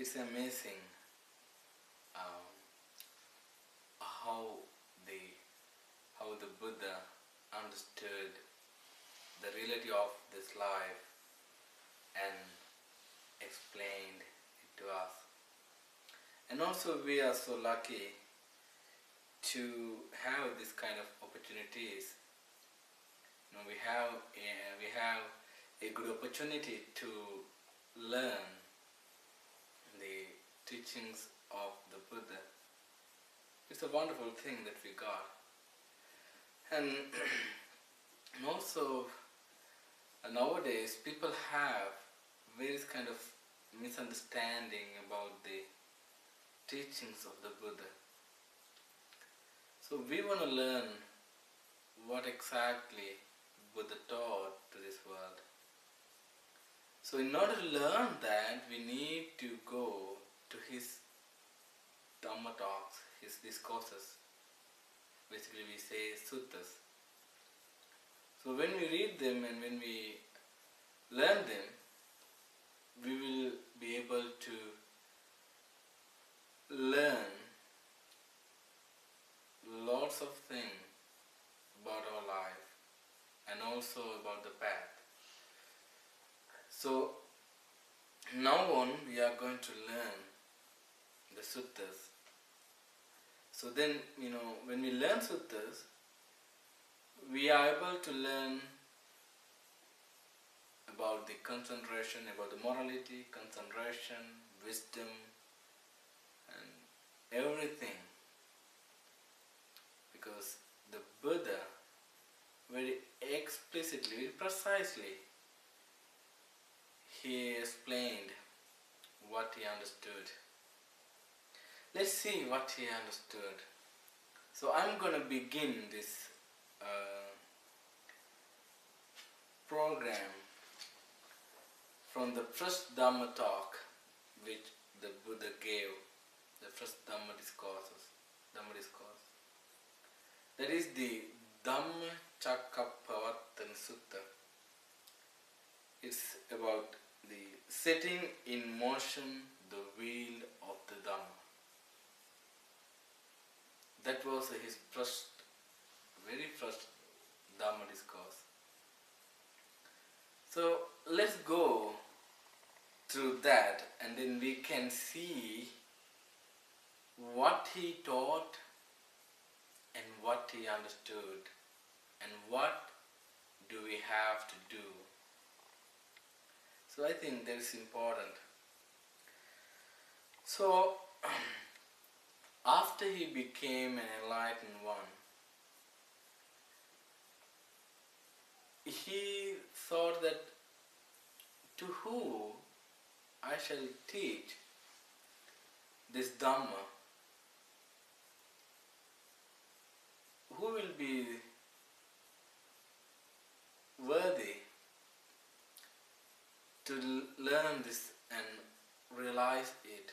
It's amazing um, how the how the Buddha understood the reality of this life and explained it to us. And also we are so lucky to have this kind of opportunities. We have a good opportunity to learn the teachings of the Buddha. It's a wonderful thing that we got. And also nowadays people have various kind of misunderstanding about the teachings of the Buddha. So we want to learn what exactly Buddha taught to this world. So in order to learn that, we need to go to his Dhamma talks, his discourses. Basically we say suttas. So when we read them and when we learn them, we will be able to learn lots of things about our life and also about the path. So now on we are going to learn the suttas. So then, when we learn suttas, we are able to learn about the concentration, about the morality, concentration, wisdom, and everything. Because the Buddha very explicitly, very precisely, he explained what he understood. Let's see what he understood. So I'm going to begin this program from the first Dhamma talk which the Buddha gave, the first Dhamma discourse. That is the Dhammacakkappavattana Sutta. It's about the setting in motion the wheel of the Dhamma. That was his very first Dhamma discourse. So let's go through that and then we can see what he taught and what he understood and what do we have to do. So I think that is important. So after he became an enlightened one, he thought that to who I shall teach this Dhamma, who will be worthy to learn this and realize it.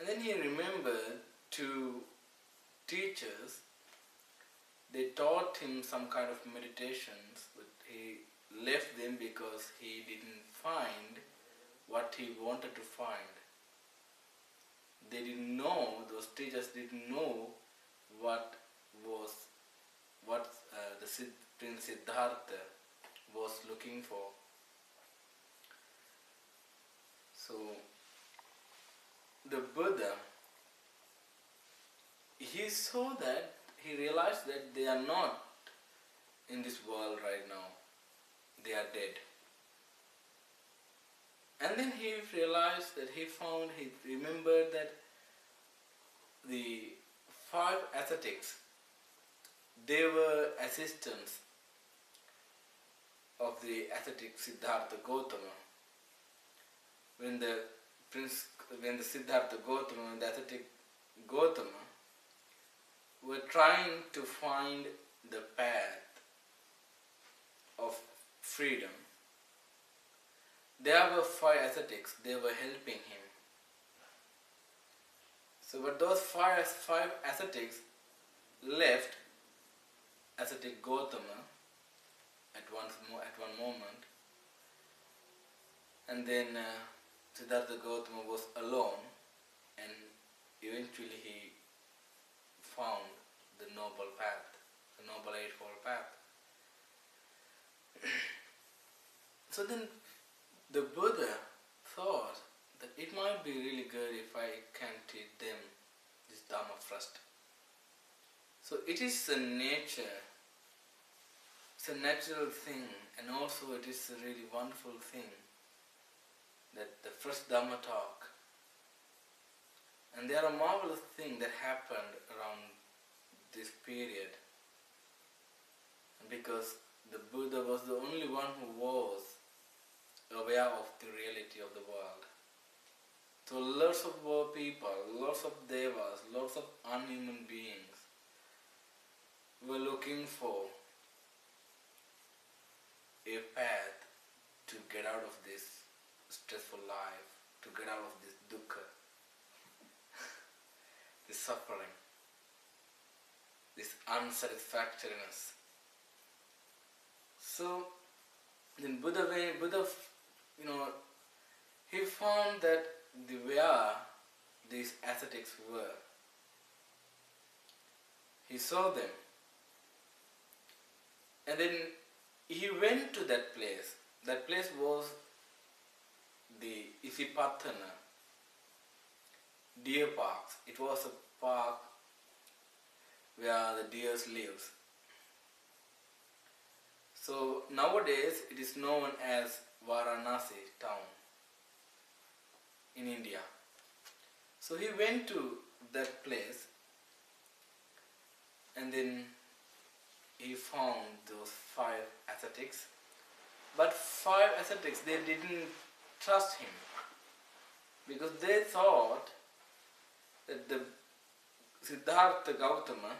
And then he remembered two teachers. They taught him some kind of meditations, but he left them because he didn't find what he wanted to find. They didn't know, those teachers didn't know what Prince Siddhartha was looking for. So the Buddha, he realized that they are not in this world right now. They are dead. And then he realized that he remembered that the 5 ascetics, they were assistants of the ascetic Siddhartha Gautama. When the Siddhartha Gautama and the ascetic Gautama were trying to find the path of freedom, there were 5 ascetics, they were helping him. So but those 5 ascetics left ascetic Gautama at one moment, and then Siddhartha Gautama was alone, and eventually he found the noble path, the noble eightfold path. So then the Buddha thought that it might be really good if I can teach them this Dhamma first. So it is a nature, it's a natural thing, and also it is a really wonderful thing that the first Dhamma talk. And there are marvelous things that happened around this period, because the Buddha was the only one who was aware of the reality of the world. So lots of people, lots of devas, lots of unhuman beings were looking for a path to get out of this stressful life, to get out of this dukkha, this suffering, this unsatisfactoriness. So then Buddha, he found that where these ascetics were, he saw them, and then he went to that place. That place was the Isipathana deer parks. It was a park where the deers lives. So nowadays it is known as Varanasi town in India. So he went to that place, and then he found those 5 ascetics. But 5 ascetics, they didn't trust him, because they thought that the Siddhartha Gautama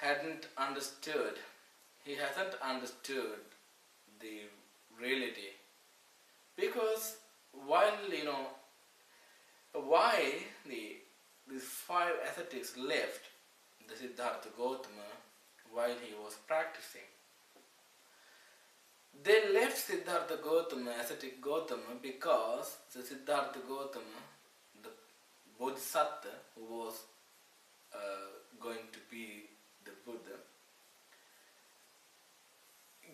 hasn't understood the reality. Because why these 5 ascetics left the Siddhartha Gautama while he was practicing. They left Siddhartha Gautama, ascetic Gautama, because the Siddhartha Gautama, the Bodhisattva who was going to be the Buddha,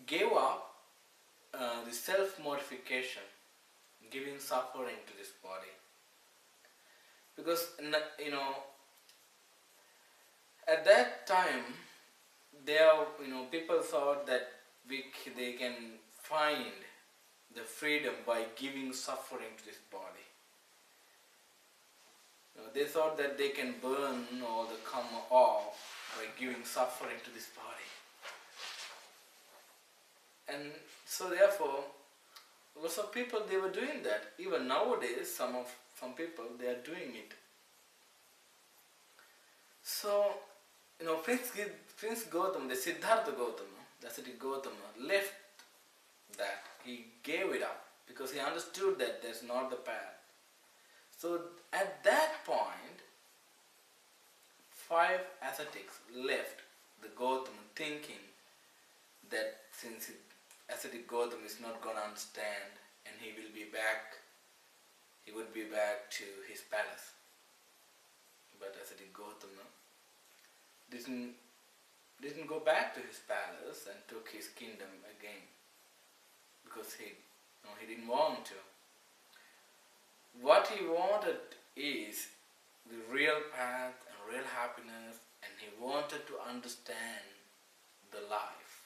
gave up the self-mortification, giving suffering to this body. Because at that time, people thought that they can find the freedom by giving suffering to this body. They thought that they can burn all the karma off by giving suffering to this body. And so therefore, lots of people, they were doing that. Even nowadays, some people, they are doing it. So, Prince Gautama, the Siddhartha Gautama, the ascetic Gautama, left that. He gave it up because he understood that that's not the path. So at that point, 5 ascetics left the Gautama, thinking that since ascetic Gautama is not going to understand, and he would be back to his palace. But ascetic Gautama didn't go back to his palace and took his kingdom again, because he didn't want to. What he wanted is the real path and real happiness, and he wanted to understand the life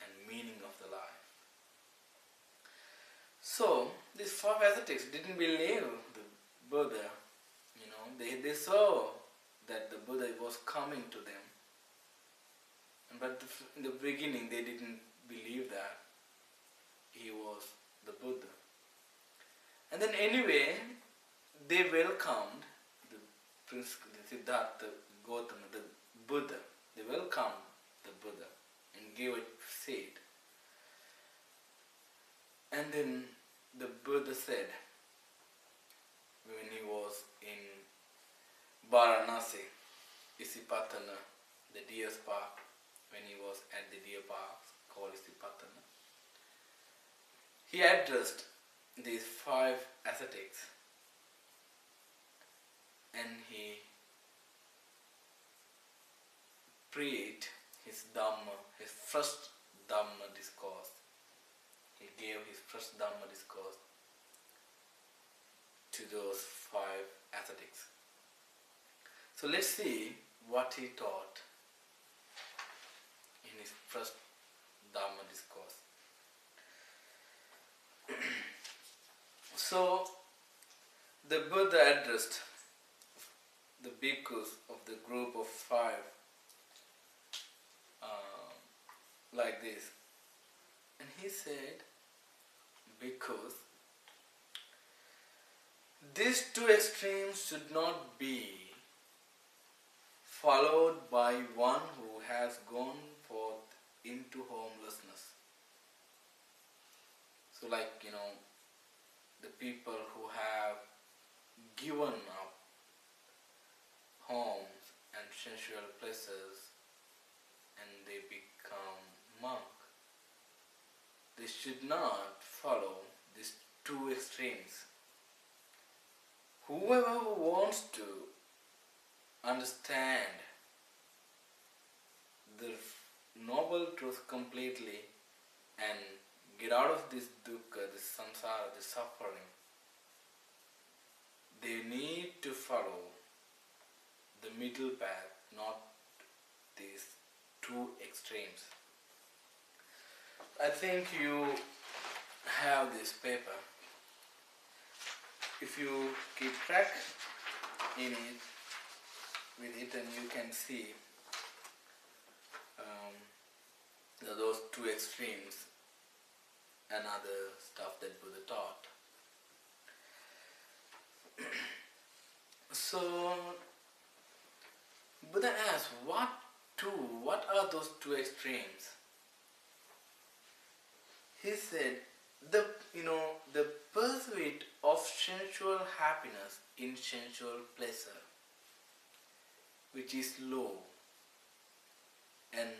and meaning of the life. So these 5 ascetics didn't believe the Buddha. They saw that the Buddha was coming to them, but in the beginning they didn't believe that he was the Buddha. And then anyway, they welcomed the Siddhartha Gautama, the Buddha. They welcomed the Buddha and gave a seat. And then the Buddha said, when he was in Varanasi, Isipathana, the deer park, when he was at the deer park called Isipathana, he addressed these 5 ascetics and he preached his Dhamma, his first Dhamma discourse. He gave his first Dhamma discourse to those 5 ascetics. So let's see what he taught in his first Dhamma discourse. So the Buddha addressed the bhikkhus of the group of 5 like this. And he said, bhikkhus, these 2 extremes should not be followed by one who has gone forth into homelessness. So like, the people who have given up homes and sensual places and they become monk. They should not follow these 2 extremes. Whoever wants to understand the noble truth completely and get out of this dukkha, this samsara, this suffering, they need to follow the middle path, not these 2 extremes. I think you have this paper. If you keep track in it, with it, and you can see those 2 extremes and other stuff that Buddha taught. So Buddha asked, what are those 2 extremes? He said, the pursuit of sensual happiness in sensual pleasure, which is low and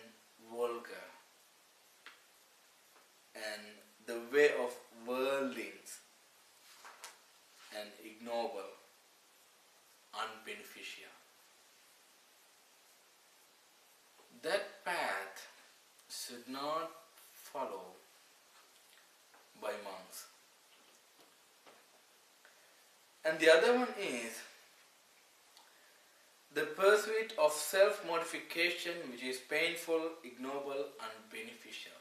vulgar, and the way of worldlings and ignoble, unbeneficial. That path should not follow by monks. And the other one is the pursuit of self-mortification, which is painful, ignoble, and beneficial.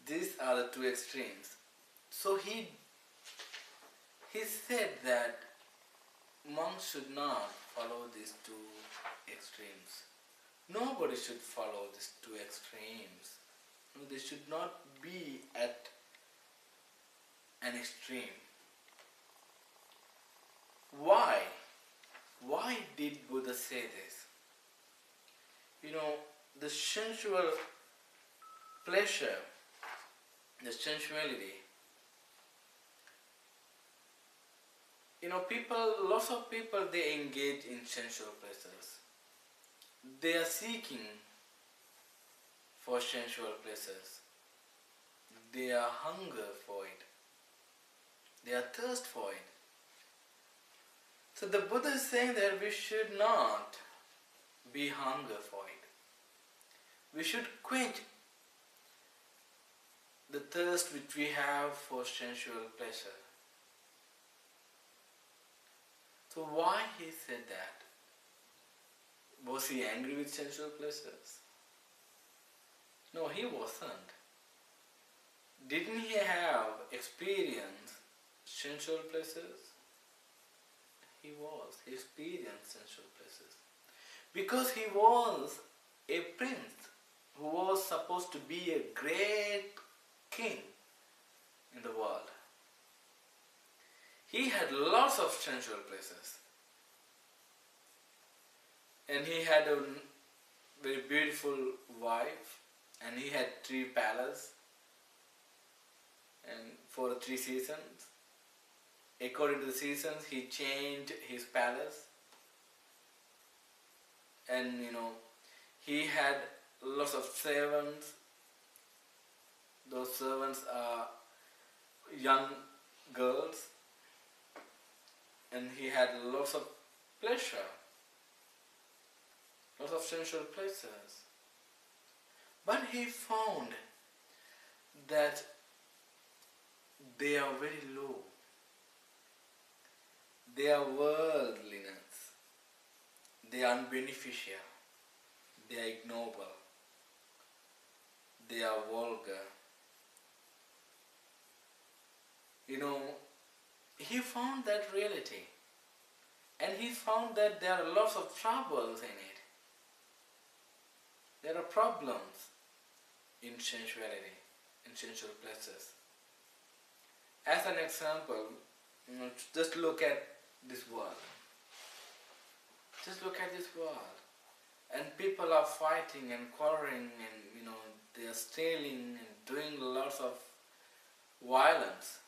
These are the 2 extremes. So he said that monks should not follow these 2 extremes. Nobody should follow these 2 extremes. No, they should not be at an extreme. Why? Why did Buddha say this? The sensual pleasure, the sensuality. Lots of people, they engage in sensual pleasures. They are seeking for sensual pleasures. They are hunger for it. They are thirst for it. So the Buddha is saying that we should not be hunger for it. We should quench the thirst which we have for sensual pleasure. So why he said that? Was he angry with sensual pleasures? No, he wasn't. Didn't he have experienced sensual pleasures? He was. He experienced sensual pleasures. Because he was a prince who was supposed to be a great king in the world. He had lots of sensual pleasures. And he had a very beautiful wife, and he had 3 palaces, and for 3 seasons. According to the seasons, he changed his palace. And he had lots of servants. those servants are young girls, and he had lots of pleasure, lots of sensual pleasures. But he found that they are very low. They are worldliness. They are unbeneficial. They are ignoble. They are vulgar. He found that reality. And he found that there are lots of troubles in it. There are problems in sensuality, in sensual pleasures. As an example, just look at this world. Just look at this world. And people are fighting and quarreling and, they are stealing and doing lots of violence.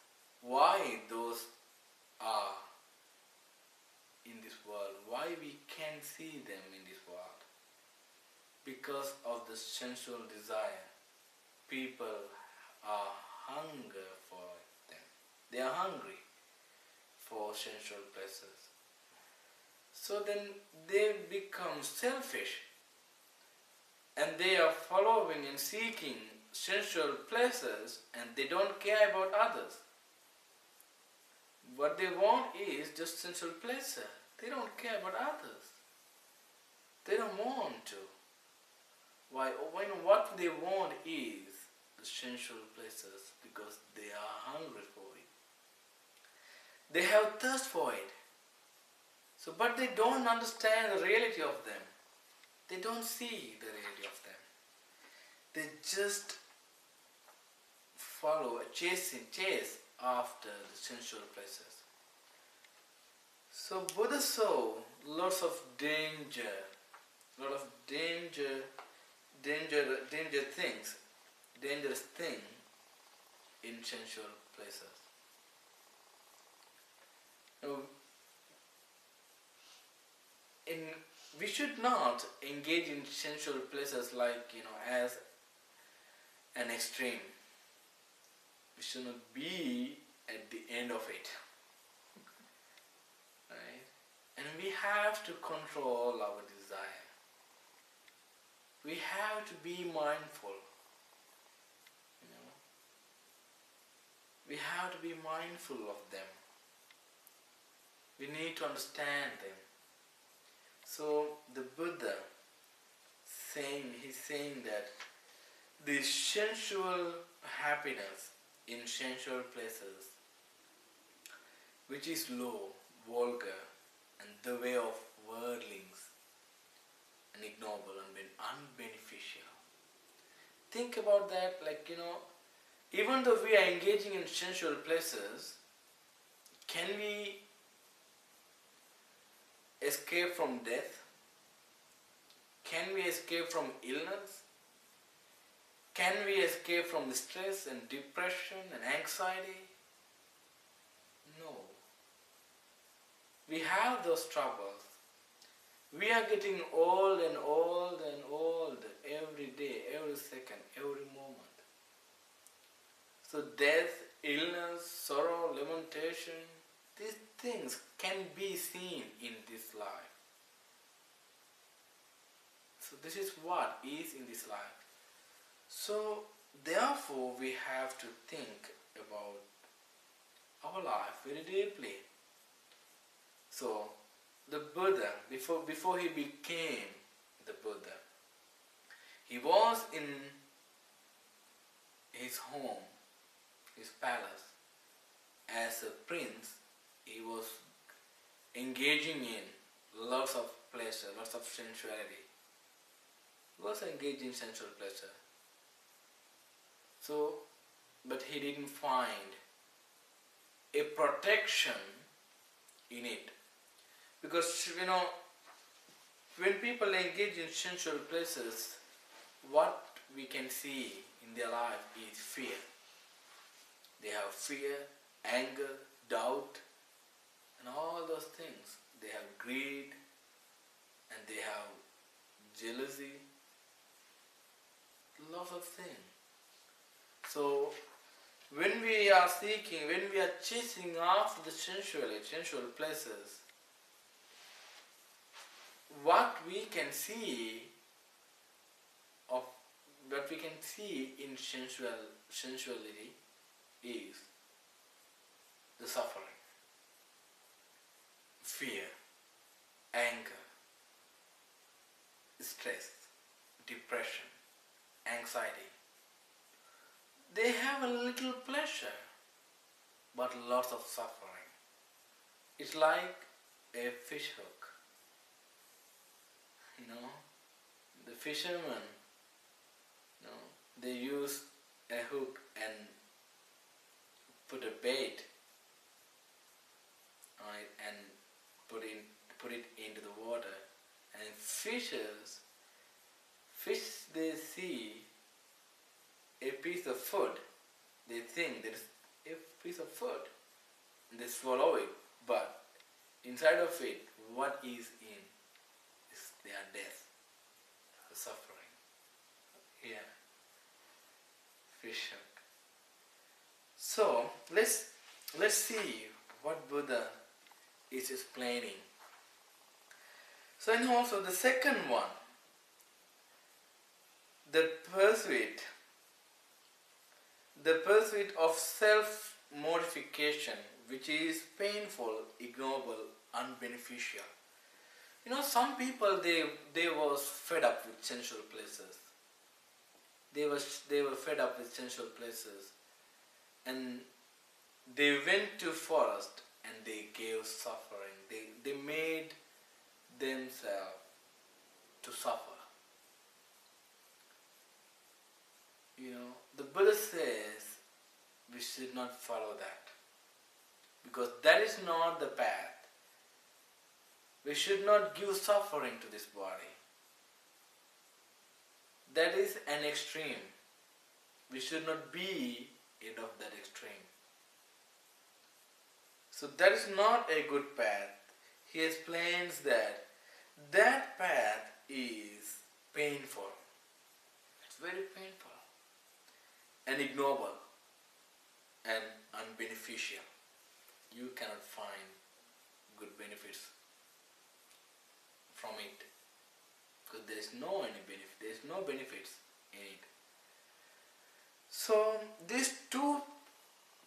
Why those are in this world? Why we can see them in this world? Because of the sensual desire. People are hungry for them. They are hungry for sensual pleasures. So then they become selfish, and they are following and seeking sensual pleasures, and they don't care about others. What they want is just sensual pleasure. They don't care about others. They don't want to. Why? What they want is the sensual pleasures, because they are hungry for it. They have thirst for it. So, but they don't understand the reality of them. They don't see the reality of them. They just chase after the sensual pleasures. So Buddha saw lots of dangerous thing in sensual pleasures. We should not engage in sensual pleasures as an extreme. We should not be at the end of it. Right? And we have to control our desire. We have to be mindful. We have to be mindful of them. We need to understand them. So the Buddha he's saying that the sensual happiness in sensual places, which is low, vulgar, and the way of worldlings, and ignoble and unbeneficial. Think about that, even though we are engaging in sensual places, can we escape from death? Can we escape from illness? Can we escape from stress and depression and anxiety? No. We have those troubles. We are getting old and old and old every day, every second, every moment. So death, illness, sorrow, lamentation, these things can be seen in this life. So this is what is in this life. So therefore we have to think about our life very deeply. So the Buddha, before he became the Buddha, he was in his home, his palace, as a prince. He was engaging in lots of pleasure, lots of sensuality. He was engaged in sensual pleasure. So, but he didn't find a protection in it. Because, when people engage in sensual pleasures, what we can see in their life is fear. They have fear, anger, doubt, and all those things. They have greed, and they have jealousy, lots of things. So when we are seeking, when we are chasing after the sensual pleasures, what we can see of what we can see in sensuality is the suffering, fear, anger, stress, depression, anxiety. They have a little pleasure, but lots of suffering. It's like a fish hook. The fishermen, they use a hook and put a bait on it and put it into the water, and fish they see a piece of food. They think there is a piece of food. They swallow it, but inside of it, what is in is their death, the suffering. Here, fish hook. So let's see what Buddha is explaining. So, and also the second one, the pursuit of self-mortification, which is painful, ignoble, unbeneficial. Some people they was fed up with sensual pleasures. They were fed up with sensual pleasures, and they went to forest and they gave suffering. They made themselves to suffer. The Buddha says we should not follow that, because that is not the path. We should not give suffering to this body. That is an extreme. We should not be of that extreme. So that is not a good path. He explains that path is painful. It's very painful and ignoble and unbeneficial. You cannot find good benefits from it, because there is no benefits in it. So these two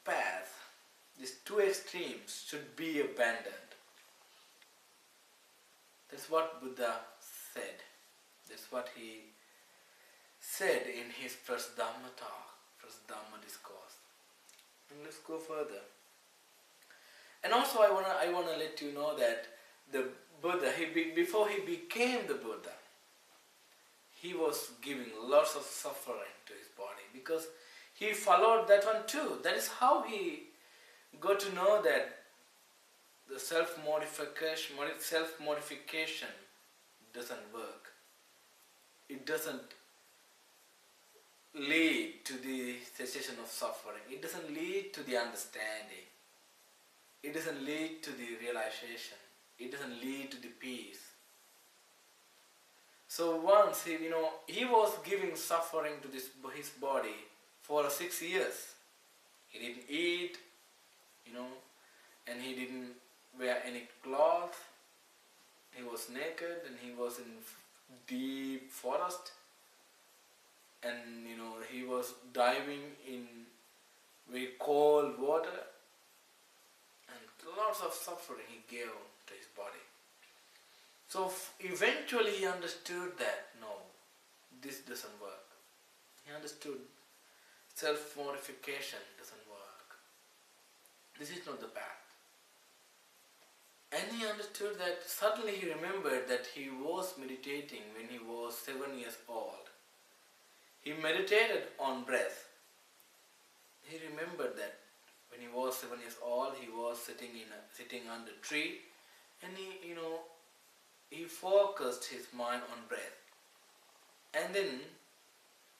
paths, these two extremes should be abandoned. That's what Buddha said. That's what he said in his first Dhamma talk, first Dhamma discourse. And let's go further. And also I wanna let you know that the Buddha, before he became the Buddha, he was giving lots of suffering to his body, because he followed that one too. That is how he got to know that the self-mortification doesn't work. It doesn't lead to the cessation of suffering. It doesn't lead to the understanding. It doesn't lead to the realization. It doesn't lead to the peace. So once he was giving suffering to his body for 6 years. He didn't eat, and he didn't wear any cloth. He was naked, and he was in deep forest, and he was diving in very cold water, and lots of suffering he gave to his body. So eventually he understood that no, this doesn't work. He understood self-mortification doesn't work. This is not the path. And he understood that. Suddenly he remembered that he was meditating when he was 7 years old. He meditated on breath. He remembered that when he was 7 years old, he was sitting under a tree, and he focused his mind on breath. And then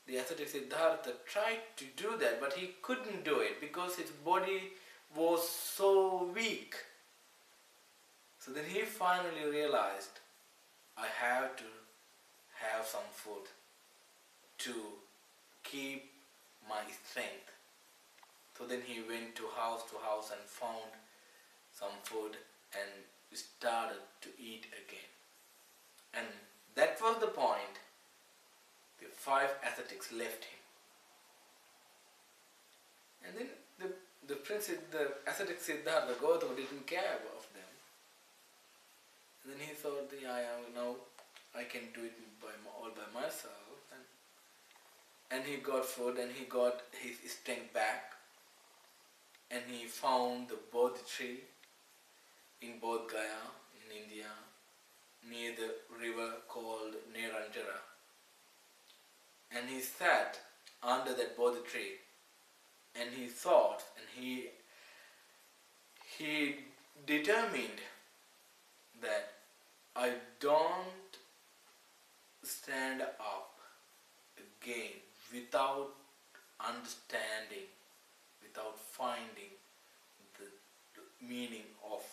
the ascetic Siddhartha tried to do that, but he couldn't do it because his body was so weak. So then he finally realized, I have to have some food to keep my strength. So then he went to house and found some food and started to eat again. And that was the point. The 5 ascetics left him. And then the ascetic Siddhartha Gautama didn't care of them. And then he thought, now I can do it all by myself. And he got food and he got his strength back. And he found the Bodhi tree in Bodh Gaya in India, near the river called Neranjara. And he sat under that Bodhi tree and he thought, and he determined that I don't stand up again without understanding, without finding the meaning of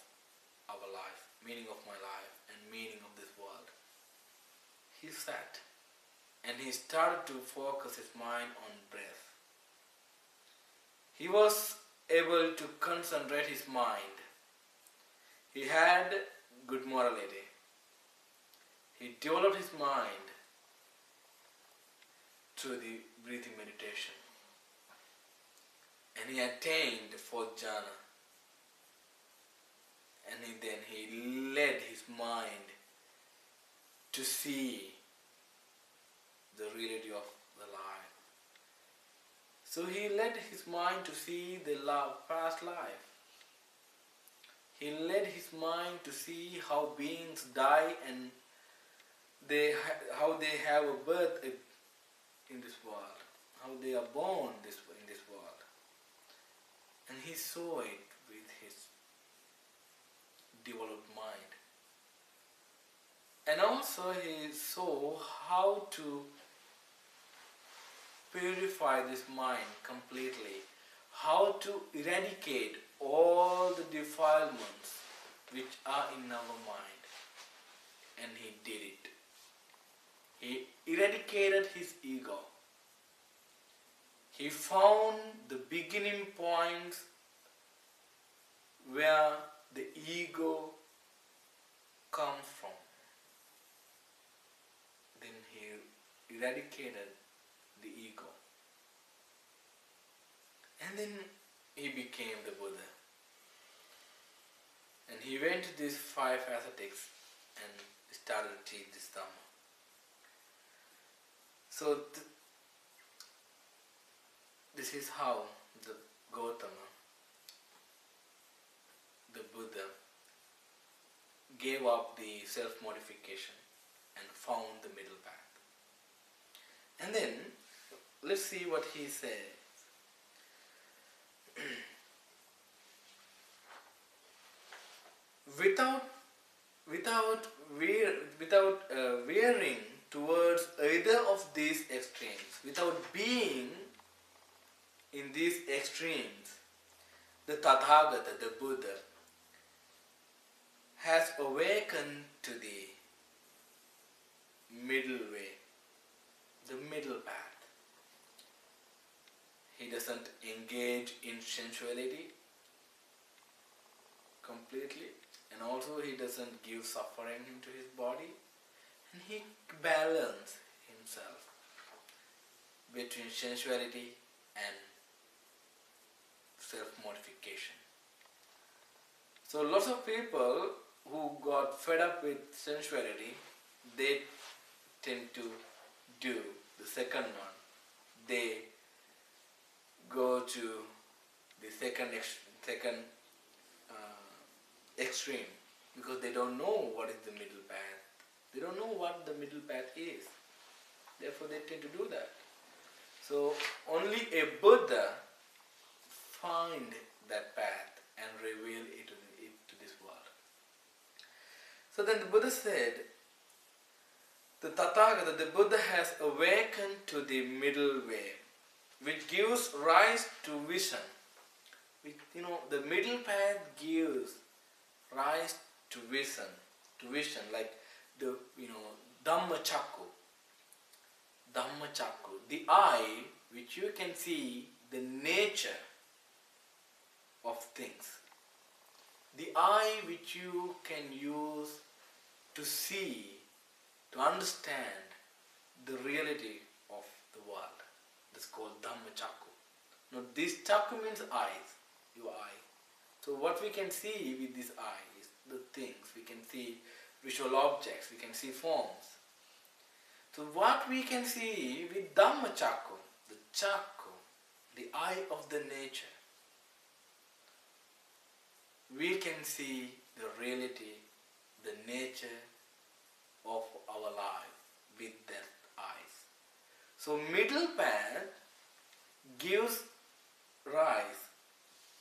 our life, meaning of my life and meaning of this world. He sat and he started to focus his mind on breath. He was able to concentrate his mind. He had good morality. He developed his mind through the breathing meditation. And he attained the 4th jhana. And then he led his mind to see the reality of the life. So he led his mind to see the past life. He led his mind to see how beings die and how they have a birth in this world, how they are born in this world. And he saw it with his developed mind. And also he saw how to purify this mind completely, how to eradicate all the defilements which are in our mind. And he did it. He eradicated his ego. He found the beginning points where the ego comes from. Then he eradicated the ego. And then he became the Buddha. And he went to these 5 ascetics and started to teach this Dhamma. So this is how the Gautama, the Buddha, gave up the self-modification and found the middle path. And then, let's see what he says. Without veering towards either of these extremes, without being in these extremes, the Tathagata, the Buddha, has awakened to the middle way, the middle path. He doesn't engage in sensuality completely, and also he doesn't give suffering into his body, and he balances himself between sensuality and self-modification. So lots of people who got fed up with sensuality, they tend to do the second one. They go to the second extreme because they don't know what is the middle path. They don't know what the middle path is. Therefore they tend to do that. So only a Buddha find that path and reveal it to this world. So then the Buddha said, the Tathagata, the Buddha has awakened to the middle way, which gives rise to vision. The middle path gives rise to vision, like the Dhammacakkappavattana, the eye which which you can see the nature of things. The eye which you can use to see, to understand the reality of the world. That's called Dhammacakku. Now this chakku means eyes, your eye. So what we can see with this eye is the things. We can see visual objects, we can see forms. So what we can see with Dhammacakku, the chakku, the eye of the nature, we can see the reality, the nature of our life with that eyes. So middle path gives rise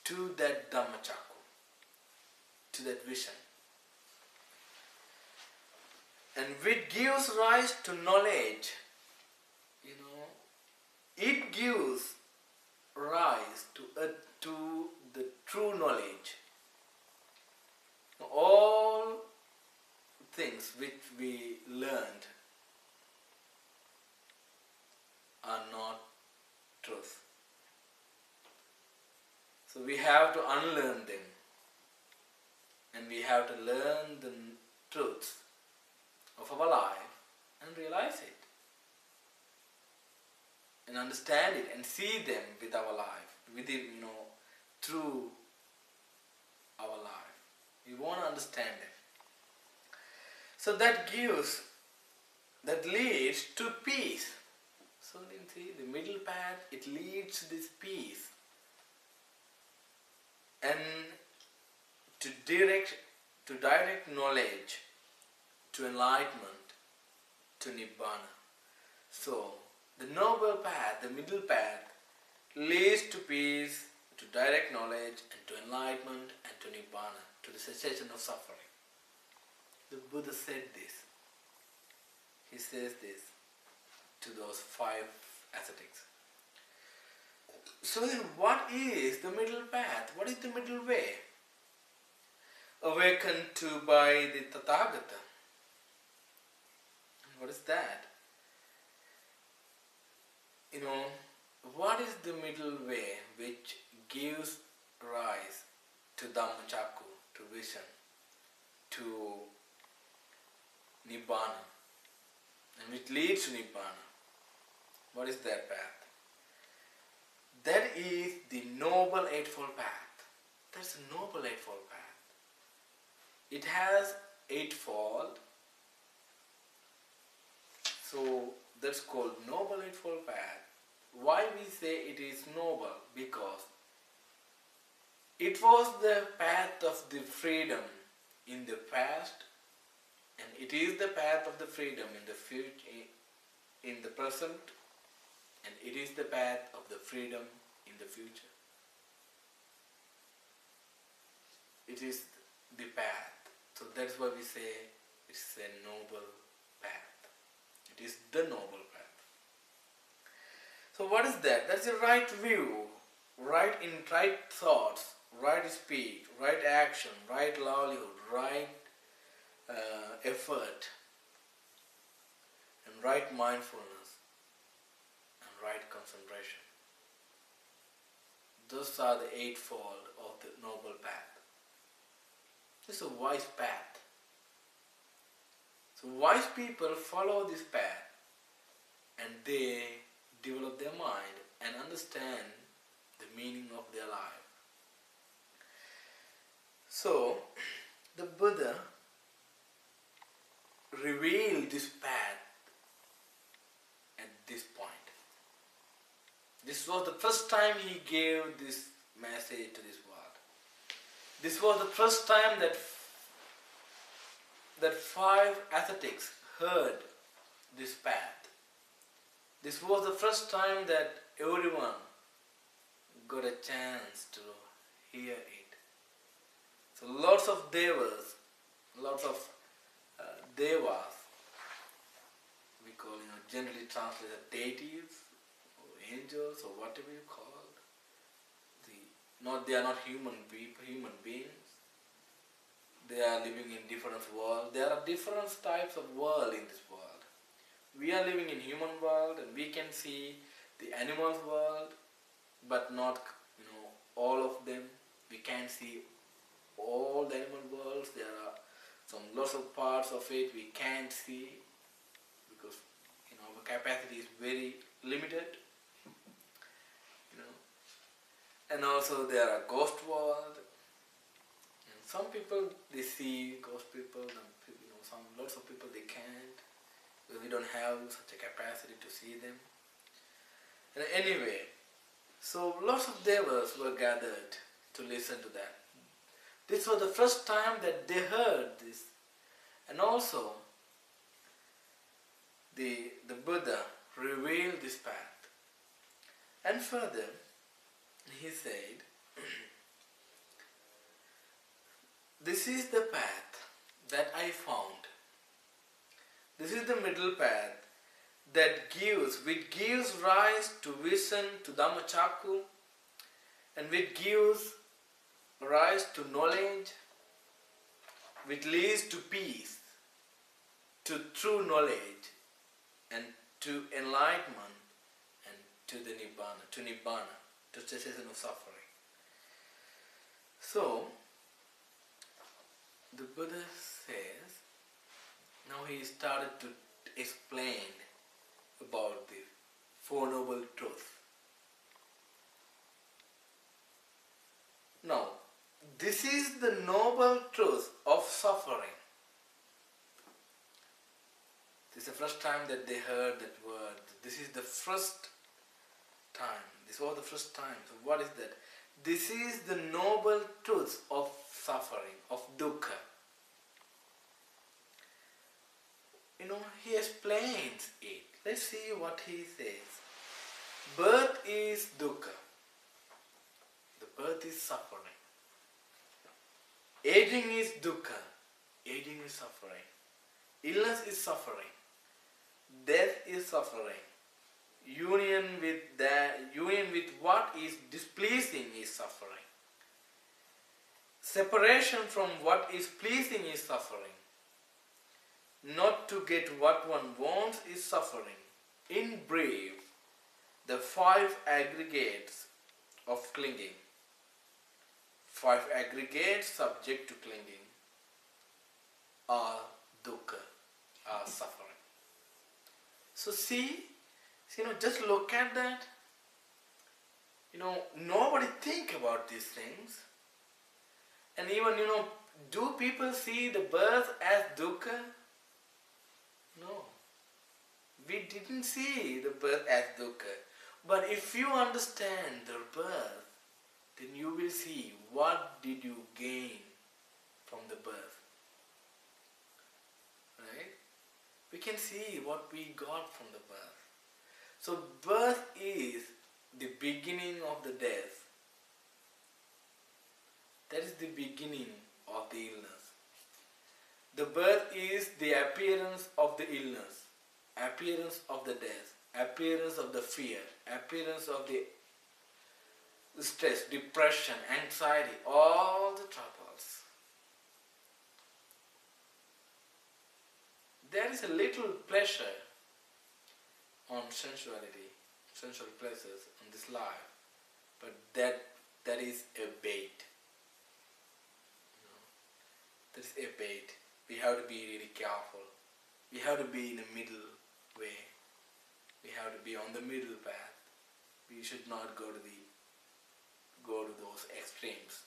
to that Dhammacakku, to that vision. And which gives rise to knowledge, it gives rise to the true knowledge. All things which we learned are not truth. So we have to unlearn them, and we have to learn the truths of our life and realize it and understand it and see them with our life, within, through our life. We want to understand them. So that leads to peace. So you see, the middle path, it leads to this peace and to direct knowledge, to enlightenment, to Nibbana. So the noble path, the middle path, leads to peace, to direct knowledge, and to enlightenment, and to Nibbana, to the cessation of suffering. The Buddha said this. He says this to those 5 ascetics. So then what is the middle path? What is the middle way? Awakened to by the Tathagata. What is that? What is the middle way which gives rise to Dhammacakku, to vision, to Nibbana, and which leads to Nibbana? What is that path? That is the Noble Eightfold Path. That's a Noble Eightfold Path. It has eightfold. So that's called Noble Eightfold Path. Why we say it is noble? Because it was the path of the freedom in the past, and it is the path of the freedom in the future, in the present, and it is the path of the freedom in the future. It is the path. So that's why we say it's a noble path. It is the noble path. So what is that? That's the right view, right thoughts, right speech, right action, right livelihood, right effort, and right mindfulness, and right concentration. Those are the eightfold of the noble path. This is a wise path. So wise people follow this path, and they develop their mind and understand the meaning of their life. So the Buddha revealed this path at this point. This was the first time he gave this message to this world. This was the first time that 5 ascetics heard this path. This was the first time that everyone got a chance to hear it. So lots of devas, we call, generally translated deities, or angels, or whatever you call. They are not human beings. They are living in different worlds. There are different types of world in this world. We are living in human world, and we can see the animals world, but not all of them. We can't see all the animal worlds. There are lots of parts of it we can't see because our capacity is very limited. And also there are ghost world. And some people they see ghost people, and lots of people they can't. Because we don't have such a capacity to see them. And anyway, so lots of devas were gathered to listen to that. This was the first time that they heard this. And also, the Buddha revealed this path. And further, he said, this is the path that I found. This is the middle path which gives rise to vision, to Dhammacakku, and which gives rise to knowledge, which leads to peace, to true knowledge, and to enlightenment, and to the Nibbana, to cessation of suffering. So, the Buddha says, now he started to explain about the Four Noble Truths. Now, this is the noble truth of suffering. This is the first time that they heard that word. This is the first time. This was the first time. So what is that? This is the noble truth of suffering, of dukkha. He explains it. Let's see what he says. Birth is dukkha. The birth is suffering. Aging is dukkha. Aging is suffering. Illness is suffering. Death is suffering. Union with what is displeasing is suffering. Separation from what is pleasing is suffering. Not to get what one wants is suffering. In brief, the 5 aggregates of clinging. 5 aggregates subject to clinging are dukkha, are suffering. So see, just look at that. Nobody think about these things. And even, do people see the birth as dukkha? No. We didn't see the birth as dukkha. But if you understand the birth, then you will see what did you gain from the birth. Right? We can see what we got from the birth. So birth is the beginning of the death. That is the beginning of the illness. The birth is the appearance of the illness, appearance of the death, appearance of the fear, appearance of the stress, depression, anxiety, all the troubles. There is a little pleasure on sensuality, sensual pleasures on this life, but that is a bait. That is a bait. We have to be really careful. We have to be in a middle way. We have to be on the middle path. We should not go to those extremes.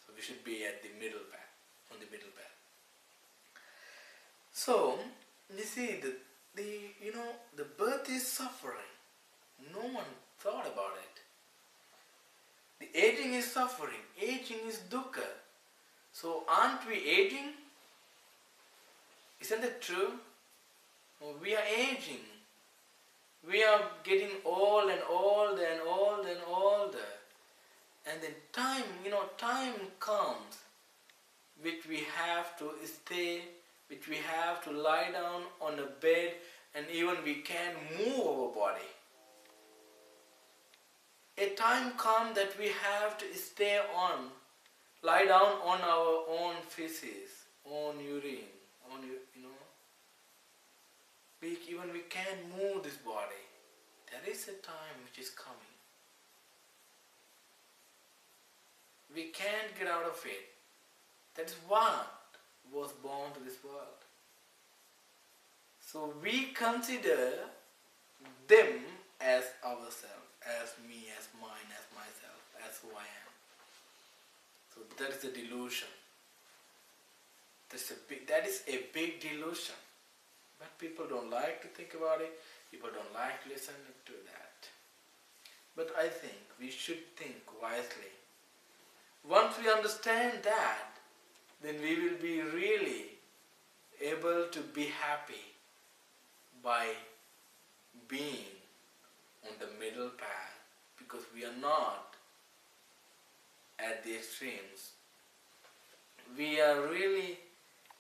So we should be at the middle path, on the middle path. So you see, the birth is suffering. No one thought about it. The aging is suffering. Aging is dukkha. So aren't we aging? Isn't that true? We are aging. We are getting old and older and older and older. And then time comes which we have to stay, which we have to lie down on a bed, and even we can't move our body. A time comes that we have to stay on, lie down on our own feces, own urine, we can't move this body. there is a time which is coming. We can't get out of it. That's what was born to this world. So we consider them as ourselves, as me, as mine, as myself, as who I am. So that is a delusion. That is a big delusion. But people don't like to think about it. People don't like to listen to that. But I think we should think wisely. Once we understand that, then we will be really able to be happy by being on the middle path, because we are not at the extremes. We are really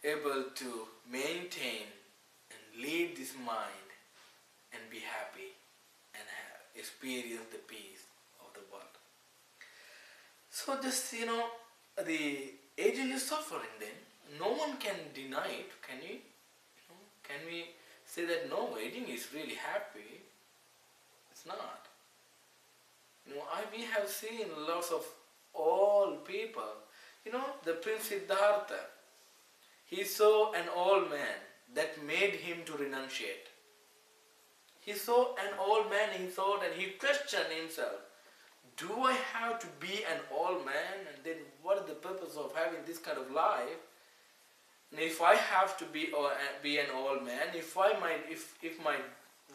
able to maintain and lead this mind and be happy and experience the peace of the world. So just, the aging is suffering then. No one can deny it, can we? Can we say that no, aging is really happy? It's not. We have seen lots of old people. The Prince Siddhartha, he saw an old man that made him to renunciate. He saw an old man, he thought, and he questioned himself, do I have to be an old man? And then what is the purpose of having this kind of life? And if I have to be an old man, if my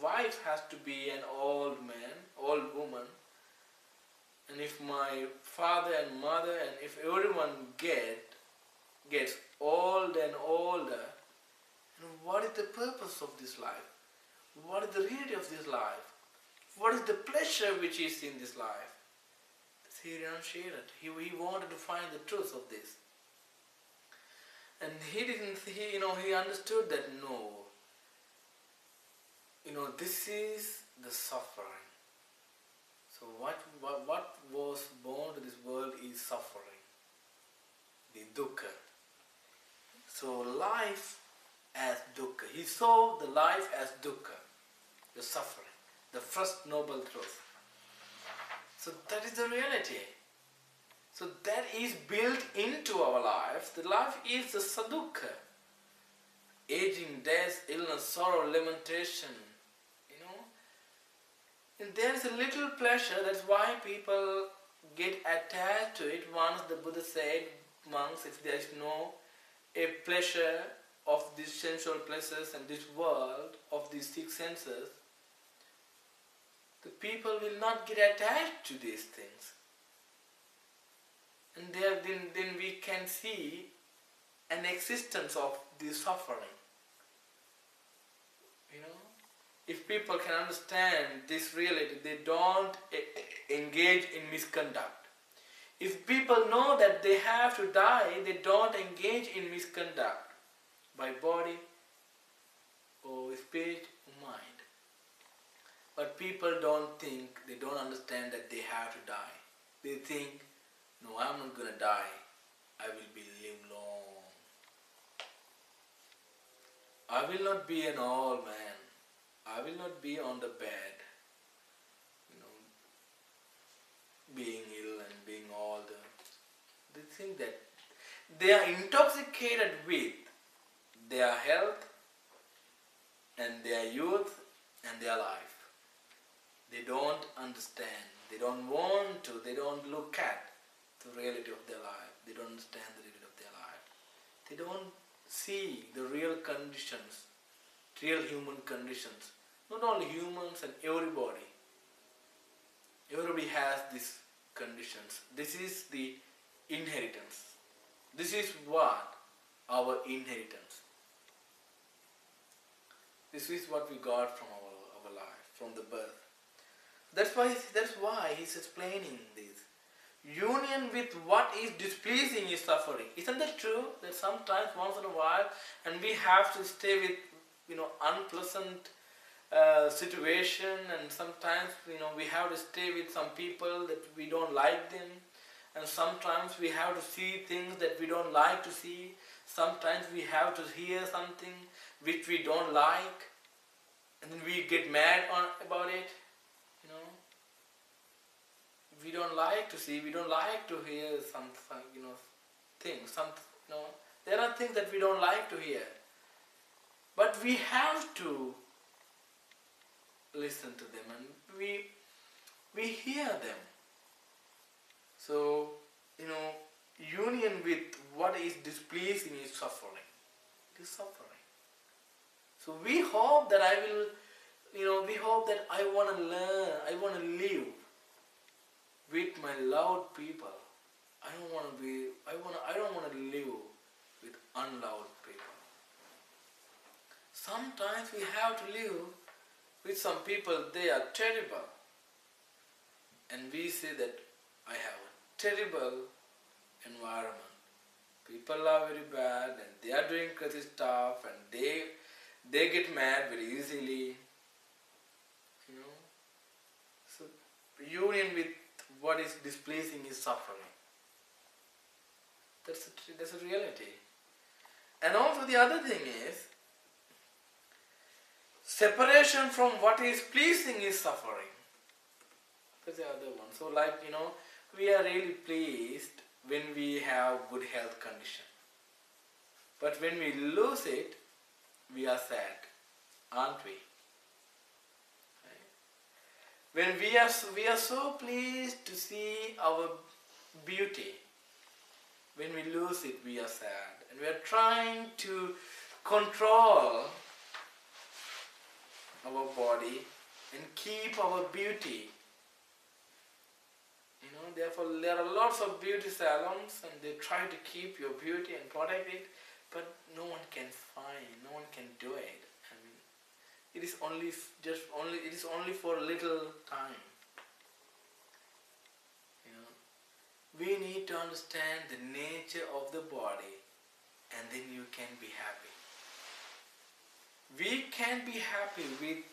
wife has to be an old man, old woman, and if my father and mother and if everyone gets old and older, what is the purpose of this life? What is the reality of this life? What is the pleasure which is in this life? He renunciated. He wanted to find the truth of this. And he understood that no, this is the suffering. So what was born to this world is suffering, the dukkha. So life as dukkha. He saw the life as dukkha, the suffering, the first noble truth. So that is the reality. So that is built into our lives. The life is the sadukkha. Aging, death, illness, sorrow, lamentation. And there is a little pleasure. That's why people get attached to it. Once the Buddha said, monks, if there is no a pleasure of these sensual pleasures and this world of these six senses, the people will not get attached to these things. And then we can see an existence of this suffering. If people can understand this reality, they don't engage in misconduct. If people know that they have to die, they don't engage in misconduct by body or speech or mind. But people they don't understand that they have to die. They think, no, I'm not going to die. I will live long. I will not be an old man. I will not be on the bed, being ill and being old. They think that they are intoxicated with their health and their youth and their life. They don't understand. They don't want to. They don't look at the reality of their life. They don't understand the reality of their life. They don't see the real conditions, real human conditions. Not only humans and everybody. Everybody has these conditions. This is the inheritance. This is what our inheritance. This is what we got from our life, from the birth. That's why he's explaining this. Union with what is displeasing is suffering. Isn't that true? That sometimes, once in a while, and we have to stay with unpleasant situation, and sometimes we have to stay with some people that we don't like them, and sometimes we have to see things that we don't like to see. Sometimes we have to hear something which we don't like, and then we get mad about it. we don't like to see, we don't like to hear some things, there are things that we don't like to hear. But we have to listen to them and we hear them. So, union with what is displeasing is suffering. It is suffering. So we hope that we hope that I want to learn, I want to live with my loved people. I don't want to live with unloved people. Sometimes we have to live with some people, they are terrible. And we say that I have a terrible environment. People are very bad and they are doing crazy stuff and they get mad very easily. So union with what is displeasing is suffering. That's a reality. And also the other thing is, separation from what is pleasing is suffering. That's the other one. So we are really pleased when we have good health condition. But when we lose it, we are sad, aren't we? When we are so pleased to see our beauty, when we lose it, we are sad. And we are trying to control our body and keep our beauty. Therefore there are lots of beauty salons and they try to keep your beauty and protect it, but no one can do it. It is only for a little time. We need to understand the nature of the body and then you can be happy. We can be happy with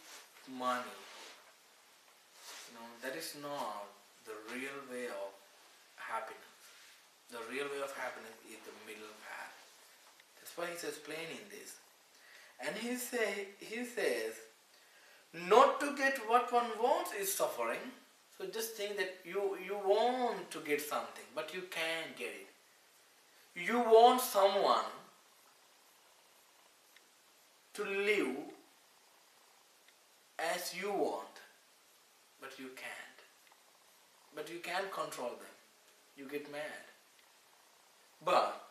money. That is not the real way of happiness. The real way of happiness is the middle path. That's why he's explaining this. And he says, not to get what one wants is suffering. So just think that you want to get something, but you can't get it. You want someone to live as you want, but you can't. But you can't control them. You get mad. But,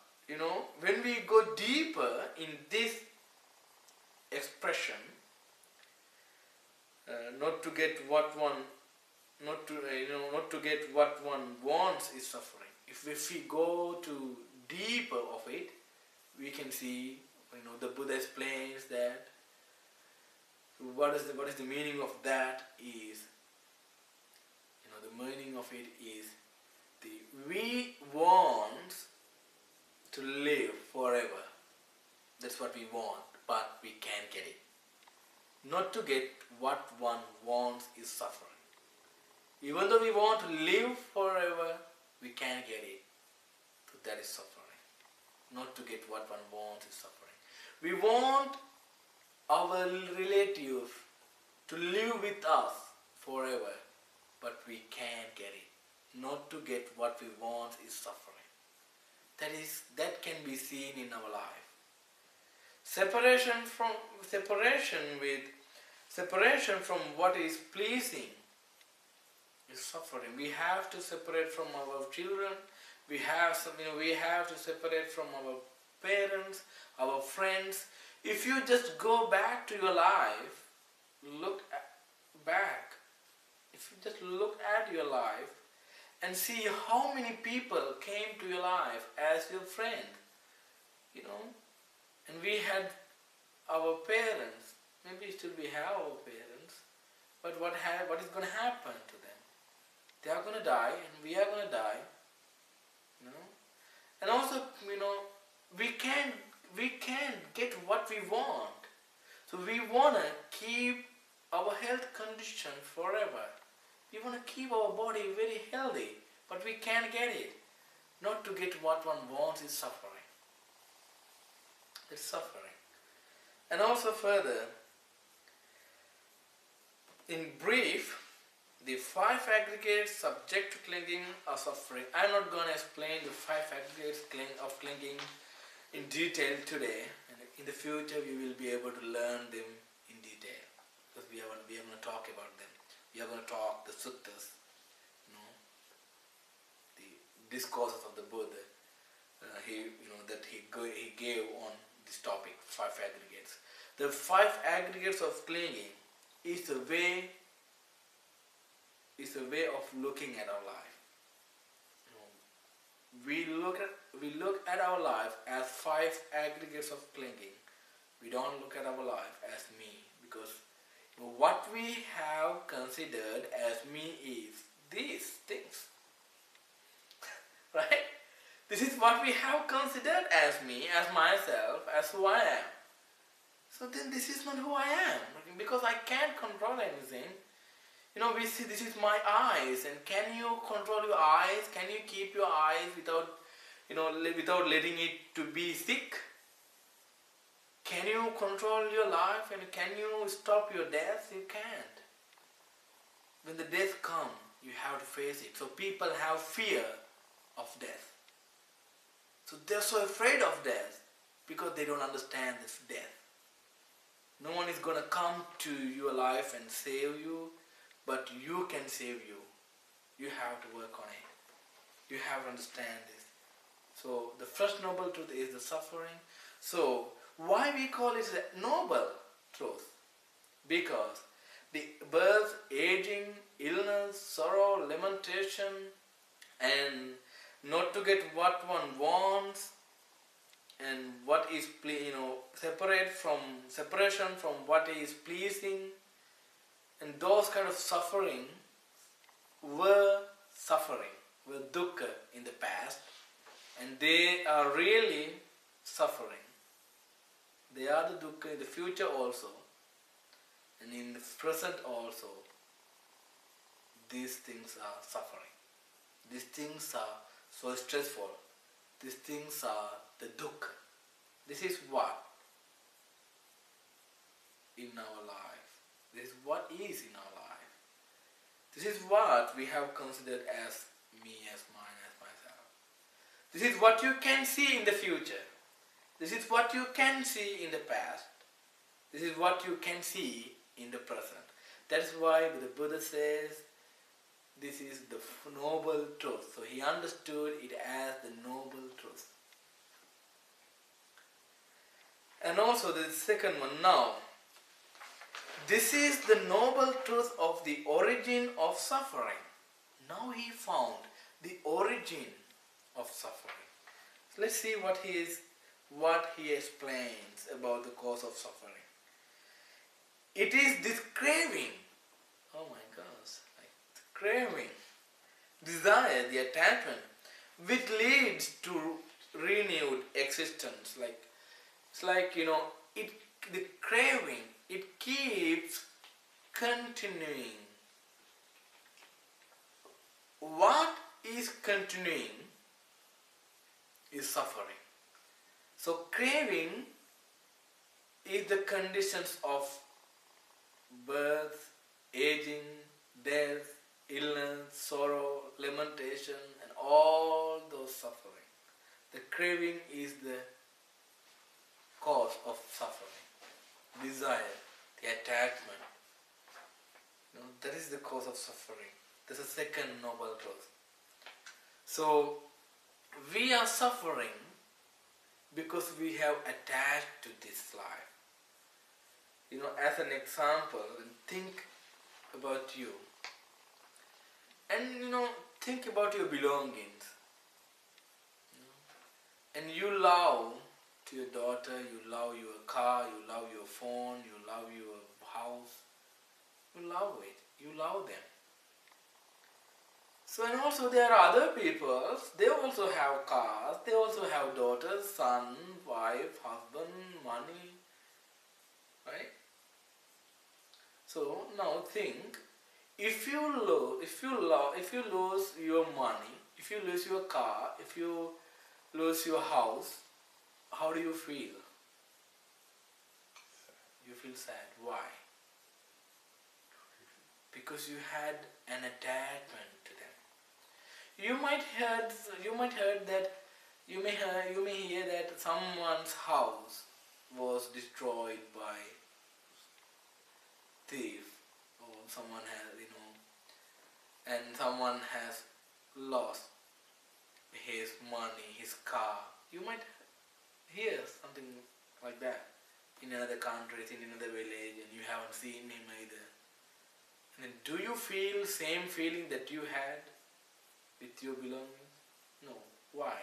when we go deeper in this expression, not to get what one wants is suffering. If we go to deeper of it, we can see, the Buddha explains that what is the meaning of that is, the meaning of it is we want to live forever. That's what we want, but we can't get it. Not to get what one wants is suffering. Even though we want to live forever, we can't get it. So that is suffering. Not to get what one wants is suffering. We want our relative to live with us forever, but we can't get it. Not to get what we want is suffering. That can be seen in our life. Separation from what is pleasing is suffering. We have to separate from our children. We have to separate from our parents, our friends. If you just go back to your life, if you just look at your life and see how many people came to your life as your friend, and we had our parents, maybe still we have our parents, but what is going to happen to them? They are going to die and we are going to die, and also, we can't get what we want. So we want to keep our health condition forever. We want to keep our body very healthy, but we can't get it. Not to get what one wants is suffering. It's suffering. And also further, in brief, The 5 aggregates subject to clinging are suffering. I'm not going to explain the 5 aggregates of clinging in detail today. And in the future we will be able to learn them in detail. Because we are going to talk about them. We are going to talk the suttas, the discourses of the Buddha. He gave on this topic, 5 aggregates. The 5 aggregates of clinging is a way of looking at our life. We look at our life as 5 aggregates of clinging. We don't look at our life as me, because what we have considered as me is these things. Right? This is what we have considered as me, as myself, as who I am. So then this is not who I am, because I can't control anything. We see this is my eyes, and can you control your eyes? Can you keep your eyes without letting it to be sick? Can you control your life, and can you stop your death? You can't. When the death comes, you have to face it. So people have fear of death. So they're so afraid of death because they don't understand this death. No one is going to come to your life and save you, but you can save you. You have to work on it. You have to understand this. So the first noble truth is the suffering. So why we call it a noble truth? Because the birth, aging, illness, sorrow, lamentation, and not to get what one wants, and what is separation from what is pleasing, and those kind of suffering were dukkha in the past, and they are really suffering. They are the dukkha in the future also, and in the present also. These things are suffering. These things are so stressful. These things are the dukkha. This is what in our life. This is what is in our life. This is what we have considered as me, as mine, as myself. This is what you can see in the future. This is what you can see in the past. This is what you can see in the present. That's why the Buddha says this is the noble truth. So he understood it as the noble truth. And also the second one now. This is the noble truth of the origin of suffering. Now he found the origin of suffering. So let's see what he explains about the cause of suffering. It is this craving. Oh my gosh. Craving, desire, the attachment, which leads to renewed existence. The craving, it keeps continuing. What is continuing is suffering. So craving is the conditions of birth, aging, death, illness, sorrow, lamentation, and all those suffering. The craving is the cause of suffering. Desire, the attachment. That is the cause of suffering. That's the second noble truth. So, we are suffering because we have attached to this life. As an example, think about you. And think about your belongings. And you love to your daughter, you love your car, you love your phone, you love your house. You love it. You love them. So, and also there are other people, they also have cars, they also have daughters, son, wife, husband, money. Right? So now think, if you lose your money, if you lose your car, if you lose your house, how do you feel? You feel sad. Why? Because you had an attachment to them. You might hear that someone's house was destroyed by thief, or someone has, and someone has lost his money, his car. You might hear something like that in another country, in another village, and you haven't seen him either. And then do you feel same feeling that you had with your belongings? No. Why?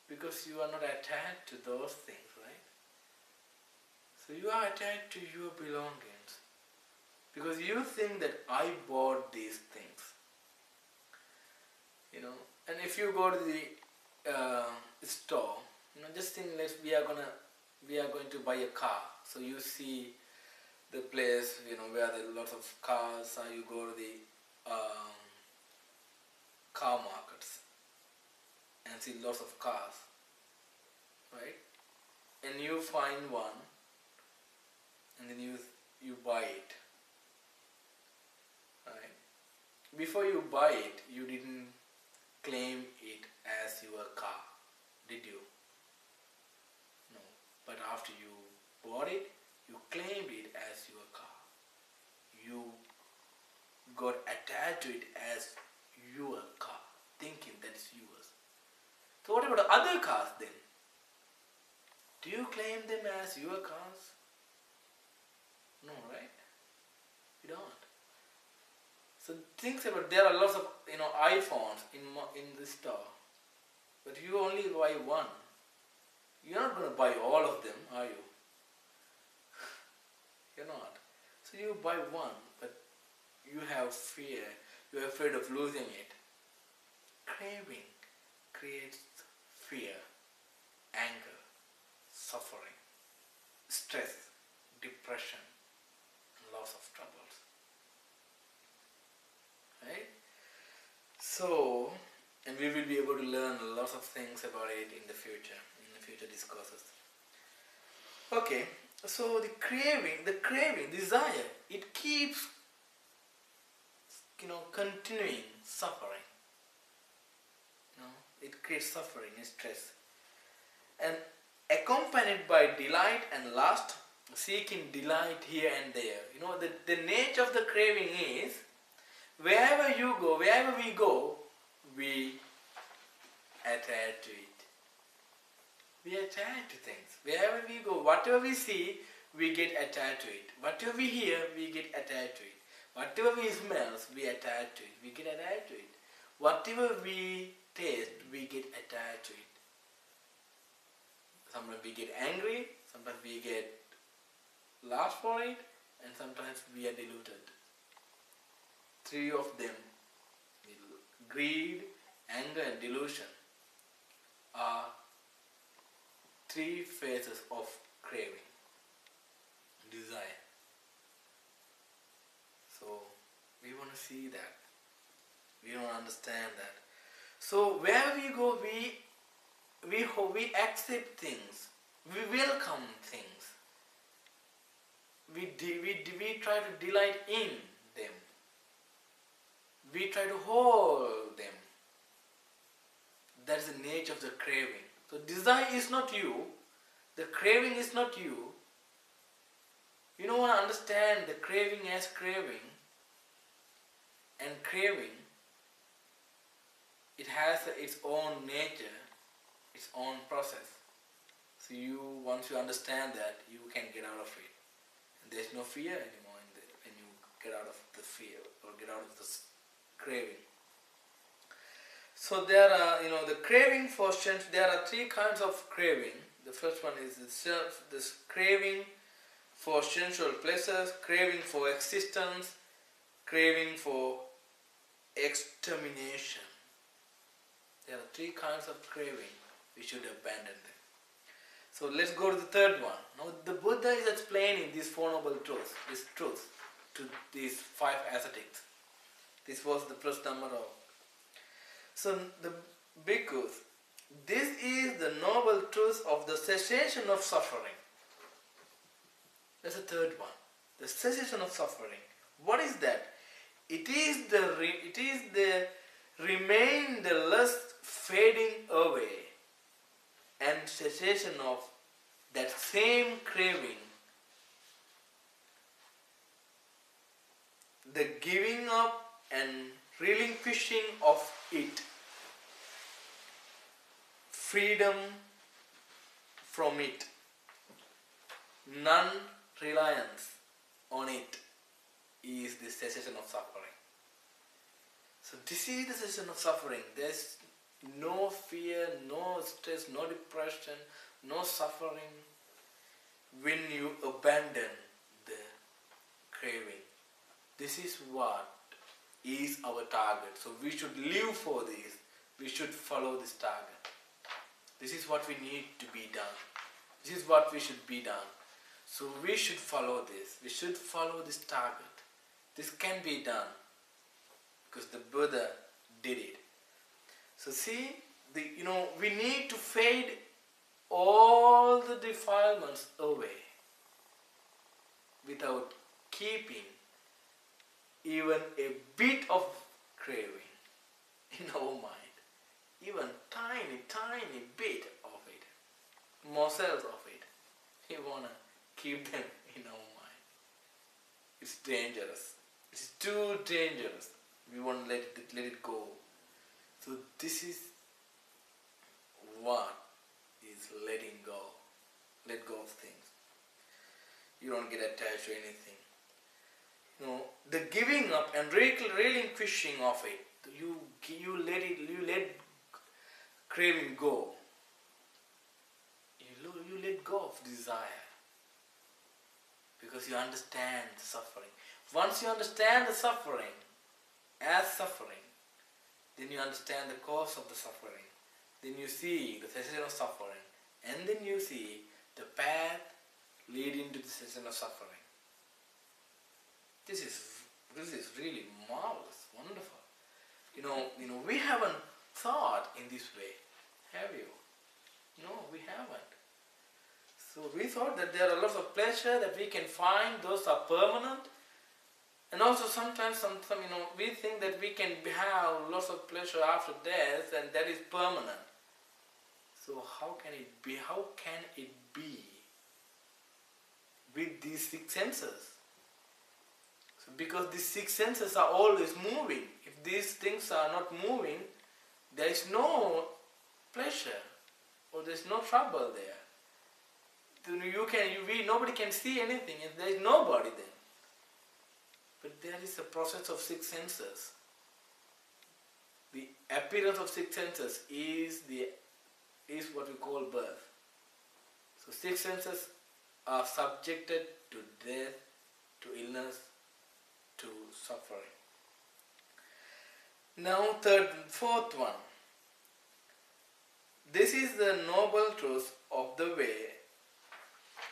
Because you are not attached to those things, right? So you are attached to your belongings because you think that I bought these things. And if you go to the store, just think, we are going to buy a car. So you see the place, where there are lots of cars. So you go to the car markets and see lots of cars, right? And you find one, and then you buy it, right? Before you buy it, you didn't claim it as your car, did you? No. But after you bought it, you claimed it as your car. You got attached to it as your car, thinking that it's yours. So what about other cars then? Do you claim them as your cars? No, right? You don't. So think about, there are lots of iPhones in the store, but you only buy one. You're not going to buy all of them, are you? You're not. So you buy one, but you have fear. You're afraid of losing it. Craving creates fear, anger, suffering, stress, depression, and lots of troubles. Right? So, and we will be able to learn lots of things about it in the future discourses. Okay, so the craving, desire, it keeps, continuing suffering. It creates suffering and stress. And accompanied by delight and lust, seeking delight here and there. The nature of the craving is, wherever we go, we attach to it. We attach to things. Wherever we go, whatever we see, we get attached to it. Whatever we hear, we get attached to it. Whatever we smell, we attach to it. We get attached to it. Whatever we taste, we get attached to it. Sometimes we get angry, sometimes we get lust for it, and sometimes we are deluded. Three of them, greed, anger, and delusion, are three phases of craving, desire. So we want to see that. We don't understand that. So where we go, we accept things. We welcome things. We try to delight in them. We try to hold them. That's the nature of the craving. So desire is not you. The craving is not you. You don't want to understand the craving as craving. And craving, it has its own nature, its own process. So once you understand that, you can get out of it. And there's no fear anymore when you get out of the fear or get out of this craving. So there are, the craving for sense. There are three kinds of craving. The first one is this craving for sensual pleasures, craving for existence, craving for extermination. There are three kinds of craving. We should abandon them. So let's go to the third one. Now the Buddha is explaining these Four Noble Truths, this truth to these five ascetics. This was the first Dhammacakkappavattana. So the bhikkhus, this is the noble truth of the cessation of suffering. That's the third one. The cessation of suffering. What is that? it is the remain the lust fading away and cessation of that same craving, the giving up and relinquishing of it, freedom from it, non-reliance on it is the cessation of suffering. So this is the cessation of suffering. There's no fear, no stress, no depression, no suffering when you abandon the craving. This is what is our target. So we should live for this. We should follow this target. This is what we need to be done. This is what we should be done. So we should follow this. We should follow this target. This can be done because the Buddha did it. So see, we need to fade all the defilements away without keeping even a bit of craving in our mind. Even tiny bit of it, morsels of it. We want to keep them in our mind. It's dangerous. It's too dangerous. We want to let it go. So this is what is letting go. Let go of things. You don't get attached to anything. The giving up and relinquishing of it. You let craving go. You let go of desire because you understand the suffering. Once you understand the suffering as suffering, then you understand the cause of the suffering. Then you see the cessation of suffering, and then you see the path leading to the cessation of suffering. This is really marvelous, wonderful. We haven't thought in this way, have you? No, we haven't. So we thought that there are lots of pleasure that we can find; those are permanent. And also sometimes, we think that we can have lots of pleasure after death, and that is permanent. So how can it be? How can it be with these six senses? So because these six senses are always moving. If these things are not moving, there is no pleasure or there is no trouble there. Nobody can see anything, and there is nobody then. But there is a process of six senses. The appearance of six senses is what we call birth. So six senses are subjected to death, to illness, to suffering. Now fourth one. This is the noble truth of the way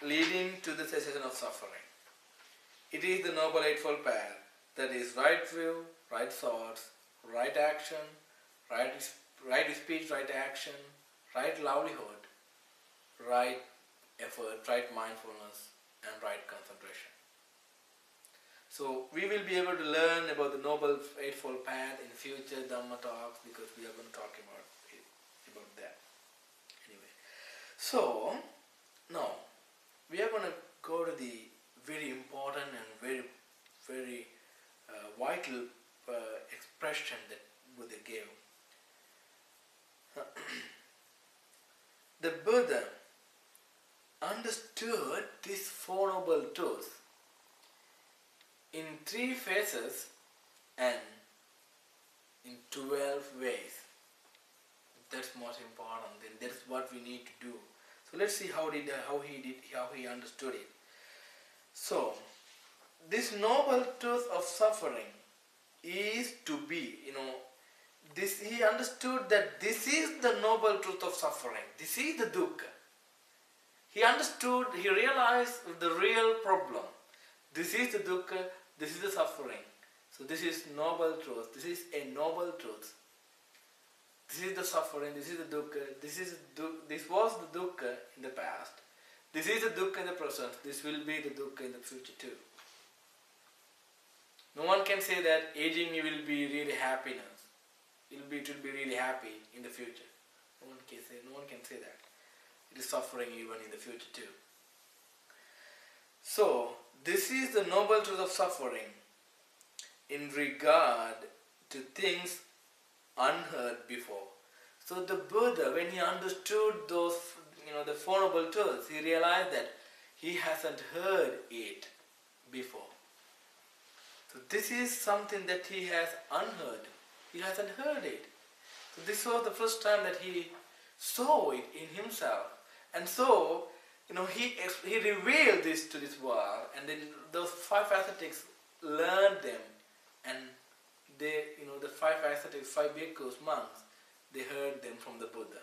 leading to the cessation of suffering. It is the Noble Eightfold Path, that is right view, right thoughts, right action, right speech, right action, right livelihood, right effort, right mindfulness, and right concentration. So we will be able to learn about the Noble Eightfold Path in future Dhamma talks, because we are going to talk about that. Anyway, so now we are going to go to the very important and very, very vital expression that Buddha gave. The Buddha understood this Four Noble Truths in 3 phases and in 12 ways. That's most important. Then that's what we need to do. So let's see how he understood it. So, this noble truth of suffering is to be, he understood that this is the noble truth of suffering. This is the dukkha. He understood, he realized the real problem. This is the dukkha, this is the suffering. So this is noble truth. This is a noble truth. This is the suffering, this is the dukkha, this was the dukkha in the past. This is the dukkha in the present, this will be the dukkha in the future too. No one can say that aging you will be really happiness. It will be really happy in the future. No one can say that. It is suffering even in the future too. So this is the noble truth of suffering in regard to things unheard before. So the Buddha, when he understood those, the Four Noble Truths, he realized that he hasn't heard it before. So this is something that he has unheard. He hasn't heard it. So this was the first time that he saw it in himself. And so, he revealed this to this world, and then those five ascetics learned them, and they, the five ascetics, five bhikkhus, monks, they heard them from the Buddha.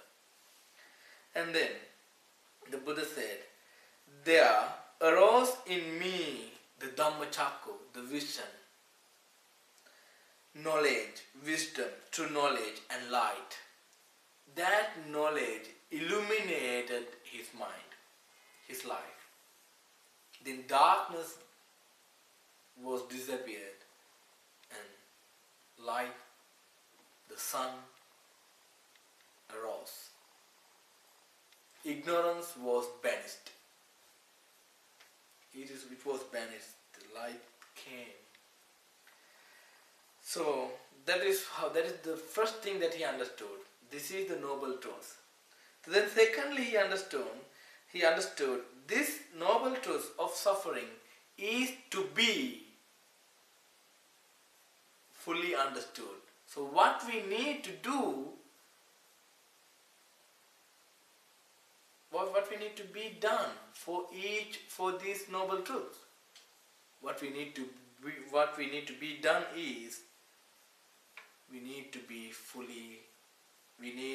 And then the Buddha said, there arose in me the Dhammacakku, the vision, knowledge, wisdom, true knowledge and light. That knowledge illuminated his mind, his life. Then darkness was disappeared and light, the sun, arose. Ignorance was banished. It was banished. The light came. So that is the first thing that he understood. This is the noble truth. So then secondly he understood this noble truth of suffering is to be fully understood. So what we need to do, what we need to be done for these noble truths, what we need to be done is we need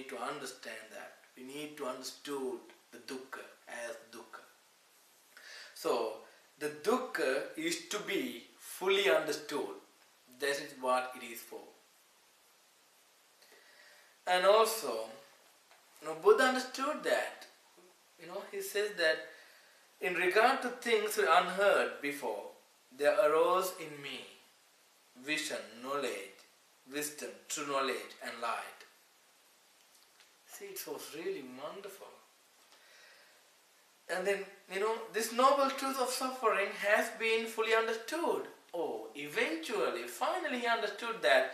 to understand that. We need to understood the dukkha as dukkha. So the dukkha is to be fully understood. That is what it is for. And also, Buddha understood that. He says that in regard to things unheard before, there arose in me vision, knowledge, wisdom, true knowledge and light. See, it was really wonderful. And then, this noble truth of suffering has been fully understood. Oh, eventually, finally he understood that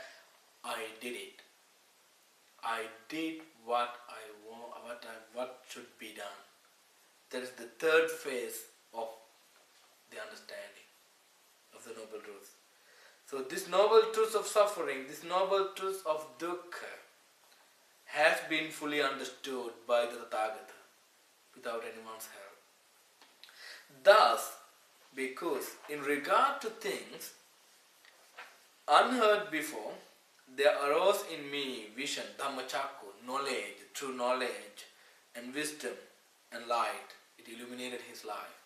I did it. I did what I want, what should be done. That is the third phase of the understanding of the noble truth. So this noble truth of suffering, this noble truth of dukkha has been fully understood by the Tathagata without anyone's help. Thus, because in regard to things unheard before, there arose in me vision, Dhammacakku, knowledge, true knowledge and wisdom and light. It illuminated his life.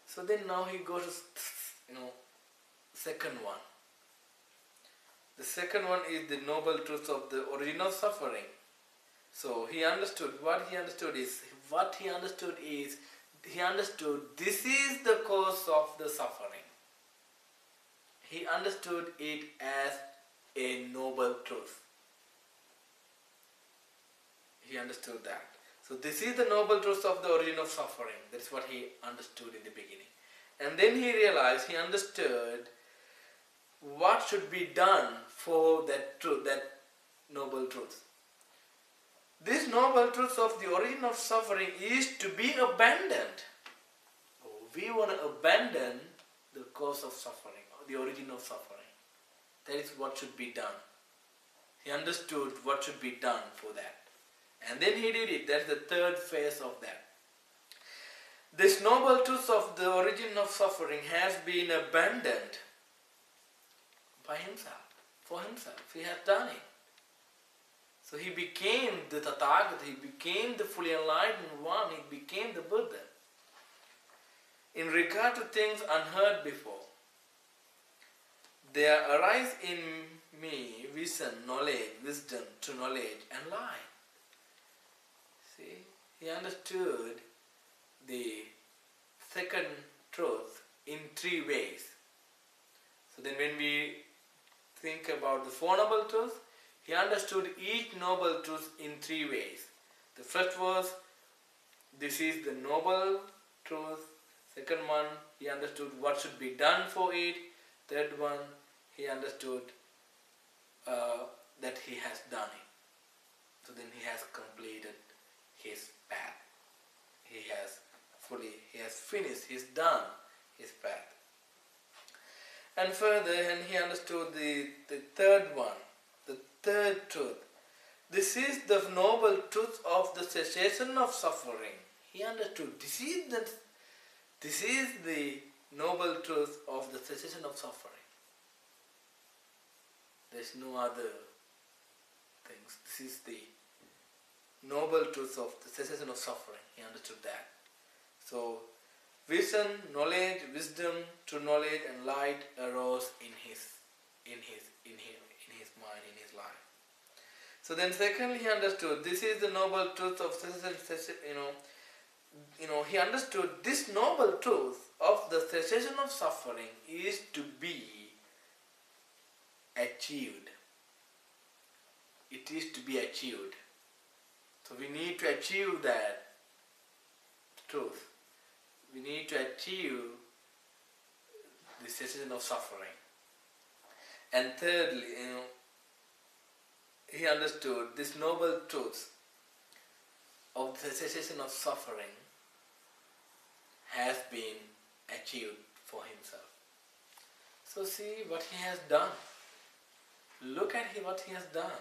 So then now he goes to, second one. The second one is the noble truth of the origin of suffering. So he understood this is the cause of the suffering. He understood it as a noble truth. He understood that. So this is the noble truth of the origin of suffering. That is what he understood in the beginning. And then he realized, he understood what should be done for that truth, that noble truth. This noble truth of the origin of suffering is to be abandoned. We want to abandon the cause of suffering, or the origin of suffering. That is what should be done. He understood what should be done for that. And then he did it. That's the third phase of that. This noble truth of the origin of suffering has been abandoned by himself, for himself. He has done it. So he became the Tathagata, he became the fully enlightened one, he became the Buddha. In regard to things unheard before, there arise in me vision, knowledge, wisdom, true knowledge and light. See, he understood the second truth in three ways. So then when we think about the Four Noble Truths, he understood each noble truth in three ways. The first was, this is the noble truth. Second one, he understood what should be done for it. Third one, he understood that he has done it. So then he has completed his path. He has finished, he's done his path. And further, and he understood the third one, the third truth. This is the noble truth of the cessation of suffering. He understood this is the noble truth of the cessation of suffering. There's no other things. This is the noble truth of the cessation of suffering. He understood that. So, vision, knowledge, wisdom, true knowledge, and light arose in his mind, in his life. So then, secondly, he understood this is the noble truth of cessation. He understood this noble truth of the cessation of suffering is to be achieved. It is to be achieved. So we need to achieve that truth. We need to achieve the cessation of suffering. And thirdly, he understood this noble truth of the cessation of suffering has been achieved for himself. So see what he has done. Look at what he has done.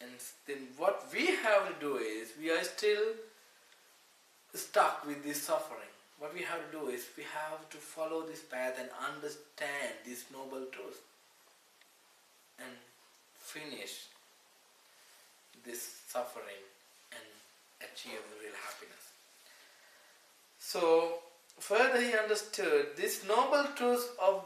And then what we have to do is, we are still stuck with this suffering. What we have to do is, we have to follow this path and understand this noble truth and finish this suffering and achieve the real happiness. So further he understood this noble truth of,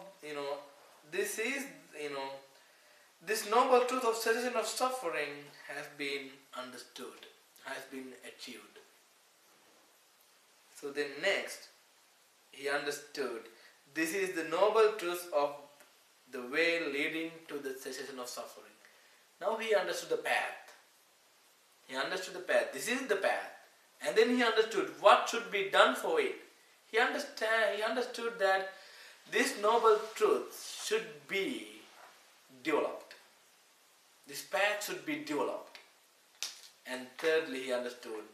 this noble truth of cessation of suffering has been understood, has been achieved. So then next, he understood this is the noble truth of the way leading to the cessation of suffering. Now he understood the path. He understood the path. This is the path. And then he understood what should be done for it. He understood that this noble truth should be developed. This path should be developed. And thirdly, he understood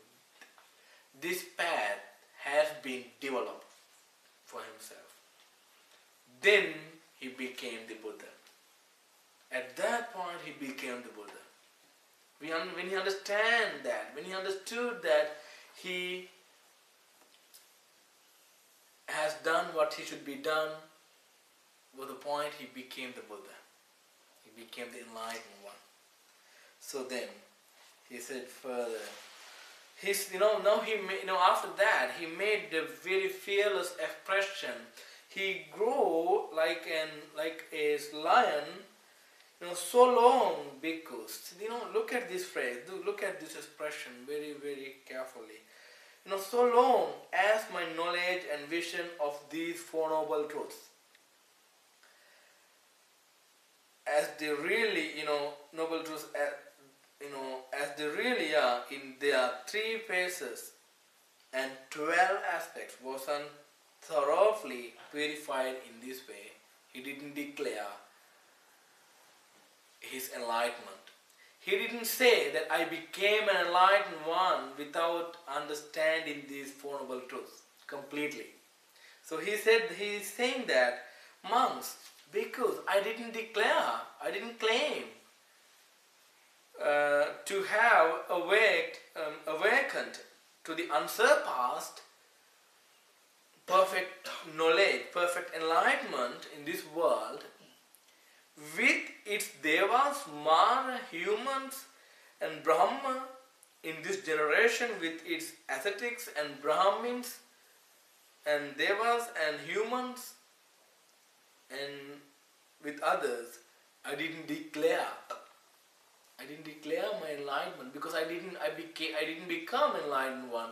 this path has been developed for himself. Then he became the Buddha. At that point, he became the Buddha. When he understood that he has done what he should be done, with the point he became the Buddha. He became the enlightened one. So then, he said further, after that, he made the very fearless expression. He grew like a lion, so long, bhikkhus. Look at this phrase. Look at this expression very, very carefully. So long as my knowledge and vision of these Four Noble Truths, as they really, noble truths, as they really are in their 3 phases and 12 aspects, wasn't thoroughly purified in this way, he didn't declare his enlightenment. He didn't say that I became an enlightened one without understanding these Four Noble Truths completely. So he is saying that, monks, because I didn't claim to have awakened to the unsurpassed perfect knowledge, perfect enlightenment in this world, with its devas, Mara, humans and Brahma in this generation, with its ascetics and Brahmins and devas and humans and with others, I didn't declare my enlightenment, because I didn't become enlightened one.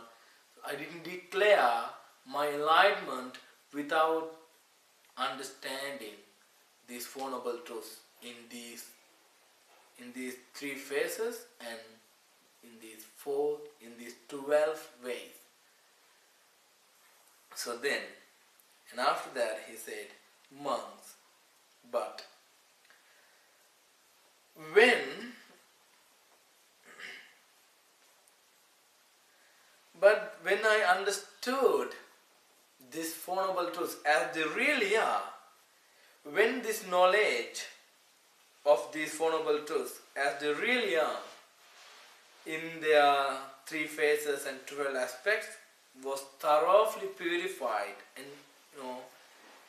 I didn't declare my enlightenment without understanding these Four Noble Truths in these three phases and in these 12 ways. So then, and after that he said, monks, but when I understood these Four Noble Truths as they really are, when this knowledge of these Four Noble Truths as they really are in their three phases and 12 aspects was thoroughly purified, and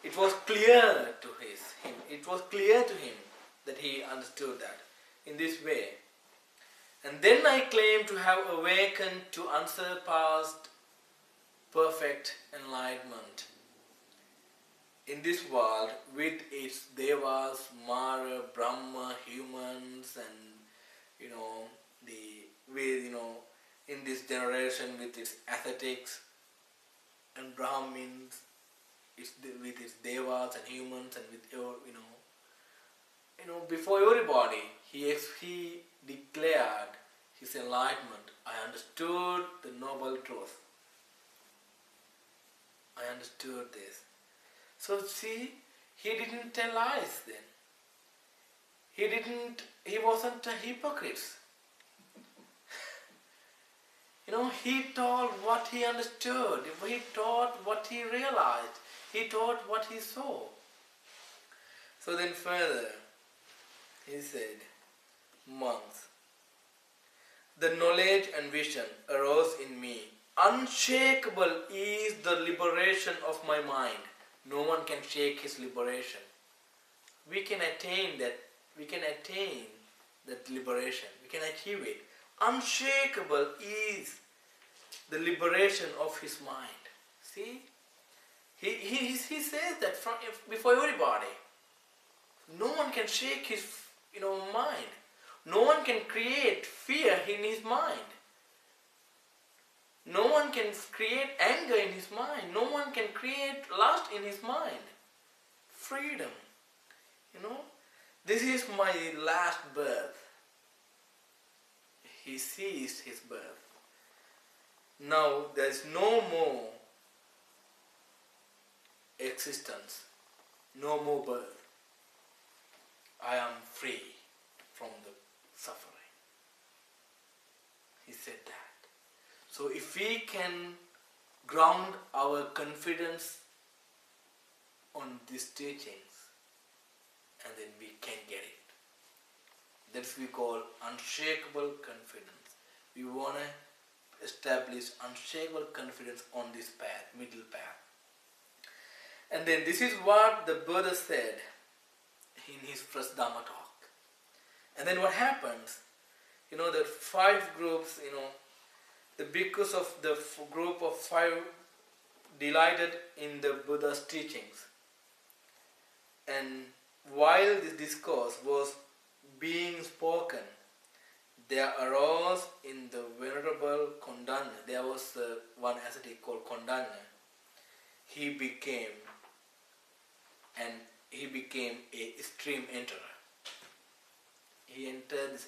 it was clear to him. It was clear to him that he understood that in this way. And then I claim to have awakened to unsurpassed perfect enlightenment in this world with its devas, Mara, Brahma, humans, and in this generation with its ascetics and Brahmins, with its devas and humans, and with before everybody, he declared his enlightenment. I understood the noble truth. I understood this. So see, he didn't tell lies then. He wasn't a hypocrite. He told what he understood. He taught what he realized. He taught what he saw. So then further, he said, monks, the knowledge and vision arose in me. Unshakable is the liberation of my mind. No one can shake his liberation. We can attain that. We can attain that liberation. We can achieve it. Unshakable is the liberation of his mind. See? He says that before everybody. No one can shake his mind. No one can create fear in his mind. No one can create anger in his mind. No one can create lust in his mind. Freedom. This is my last birth. He ceased his birth. Now there is no more existence, no more birth. I am free from the suffering. He said that. So if we can ground our confidence on these teachings, and then we can get it. That's we call unshakable confidence. We want to establish unshakable confidence on this path, middle path. And then this is what the Buddha said in his first Dhamma talk. And then what happens? The 5 groups, the bhikkhus of the group of 5 delighted in the Buddha's teachings. And while this discourse was being spoken, there arose in the Venerable Kondanya, there was one ascetic called Kondanya. He became a stream enterer. He entered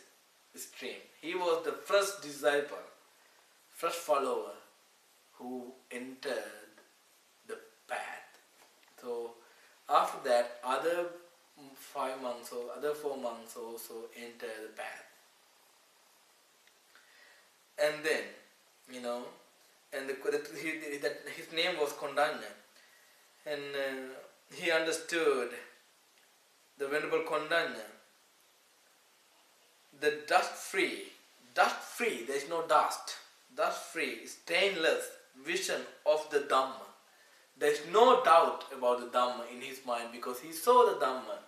the stream. He was the first disciple, first follower who entered the path. So after that, other 5 monks or other 4 monks also entered the path. And then, and his name was Kondanya, and he understood, the Venerable Kondanya, the dust-free, there is no dust-free, stainless vision of the Dhamma. There is no doubt about the Dhamma in his mind, because he saw the Dhamma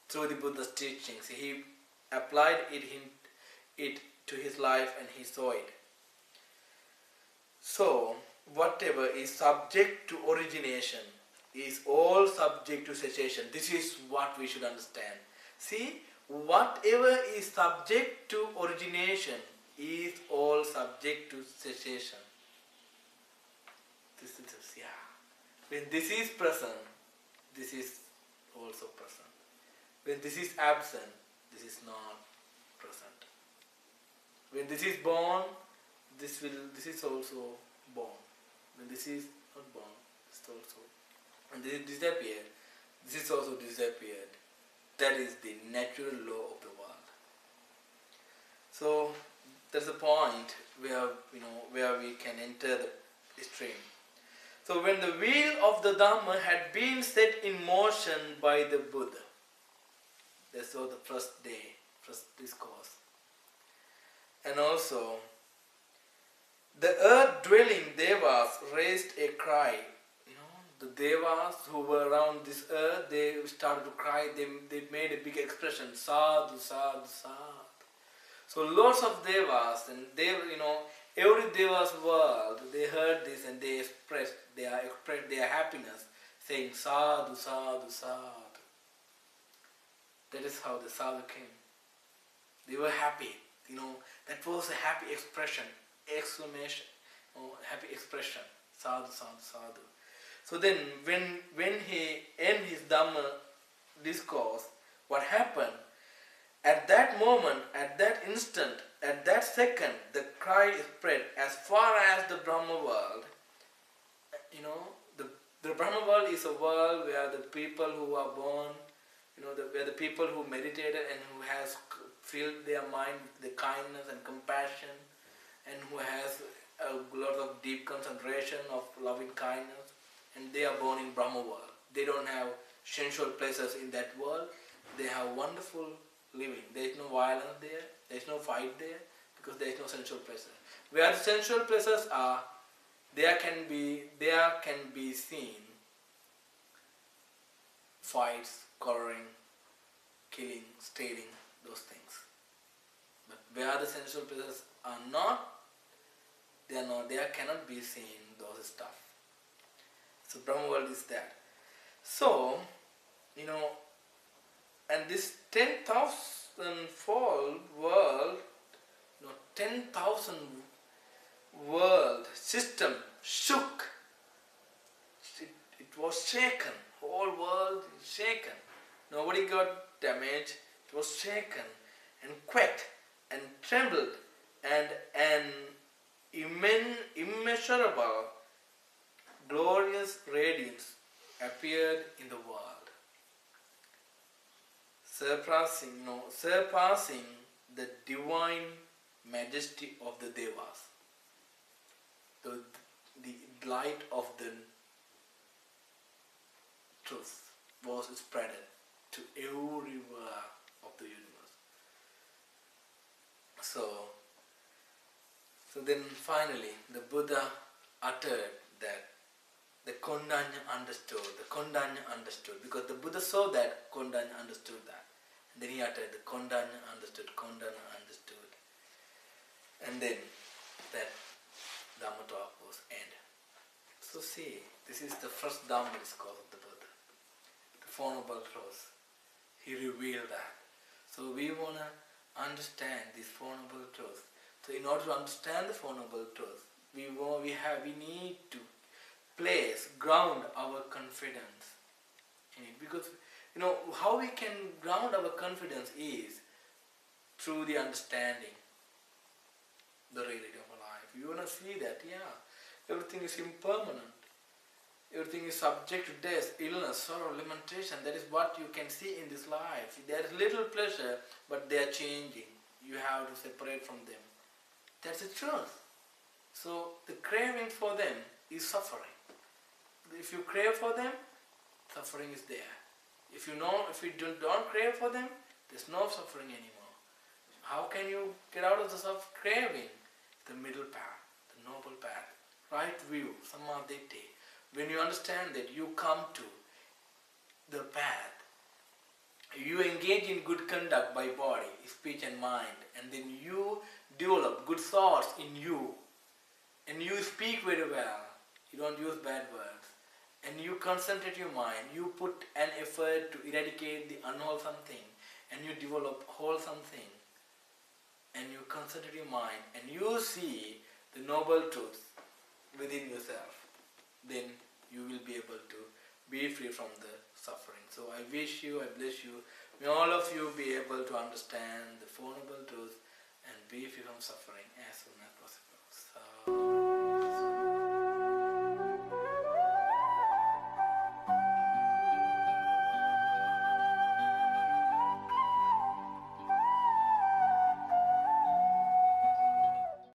through the Buddha's teachings. He applied it to his life and he saw it. So, whatever is subject to origination is all subject to cessation. This is what we should understand. See, whatever is subject to origination is all subject to cessation. When this is present, this is also present. When this is absent, this is not present. When this is born, this is also born. When this is not born, this is also. When this is disappeared, this is also disappeared. That is the natural law of the world. So there's a point where we can enter the stream. So when the wheel of the Dhamma had been set in motion by the Buddha, that's all the first day, first discourse. And also, the earth-dwelling Devas raised a cry. The Devas who were around this earth, they started to cry, they made a big expression, sadhu, sadhu, sadhu. So lots of Devas, and every Deva's world, they heard this and they expressed their happiness, saying sadhu, sadhu, sadhu. That is how the sadhu came. They were happy, that was a happy expression, exclamation, happy expression, sadhu, sadhu, sadhu. So then, when he ended his Dhamma discourse, what happened? At that moment, at that instant, at that second, the cry spread as far as the Brahma world. The Brahma world is a world where the people who are born, where the people who meditated and who has filled their mind with the kindness and compassion, and who has a lot of deep concentration of loving kindness, and they are born in Brahma world. They don't have sensual pleasures in that world. They have wonderful living. There is no violence there. There is no fight there, because there is no sensual pleasure. Where the sensual pleasures are, there can be seen fights, quarreling, killing, stealing, those things. But where the sensual pleasures are not, there cannot be seen those stuff. So Brahma world is that. So, and this 10,000-fold world, 10,000 world system shook. It was shaken. Whole world is shaken. Nobody got damaged. It was shaken and quaked and trembled, and an immeasurable, glorious radiance appeared in the world, surpassing the divine majesty of the Devas. The light of the truth was spread to everywhere of the universe. So then finally the Buddha uttered that the Kondanya understood, because the Buddha saw that Kondanya understood that. And then he uttered the Kondanya understood. And then that Dhamma talk was ended. So see, this is the first Dhamma discourse of the Buddha. The Four Noble Truths. He revealed that. So we want to understand these Four Noble Truths. So in order to understand the Four Noble Truths, we need to ground our confidence in it. Because how we can ground our confidence is through the understanding the reality of life. You want to see that, everything is impermanent. Everything is subject to death, illness, sorrow, lamentation. That is what you can see in this life. There is little pleasure, but they are changing. You have to separate from them. That's the truth. So the craving for them is suffering. If you crave for them, suffering is there. If you don't crave for them, there's no suffering anymore. How can you get out of the craving? The middle path, the noble path, right view, samadhi. When you understand that, you come to the path. You engage in good conduct by body, speech and mind, and then you develop good thoughts in you, and you speak very well. You don't use bad words. And you concentrate your mind, you put an effort to eradicate the unwholesome thing, and you develop wholesome thing. And you concentrate your mind, and you see the noble truth within yourself. Then you will be able to be free from the suffering. So I wish you, I bless you, May all of you be able to understand the Four Noble Truths and be free from suffering as soon as possible. So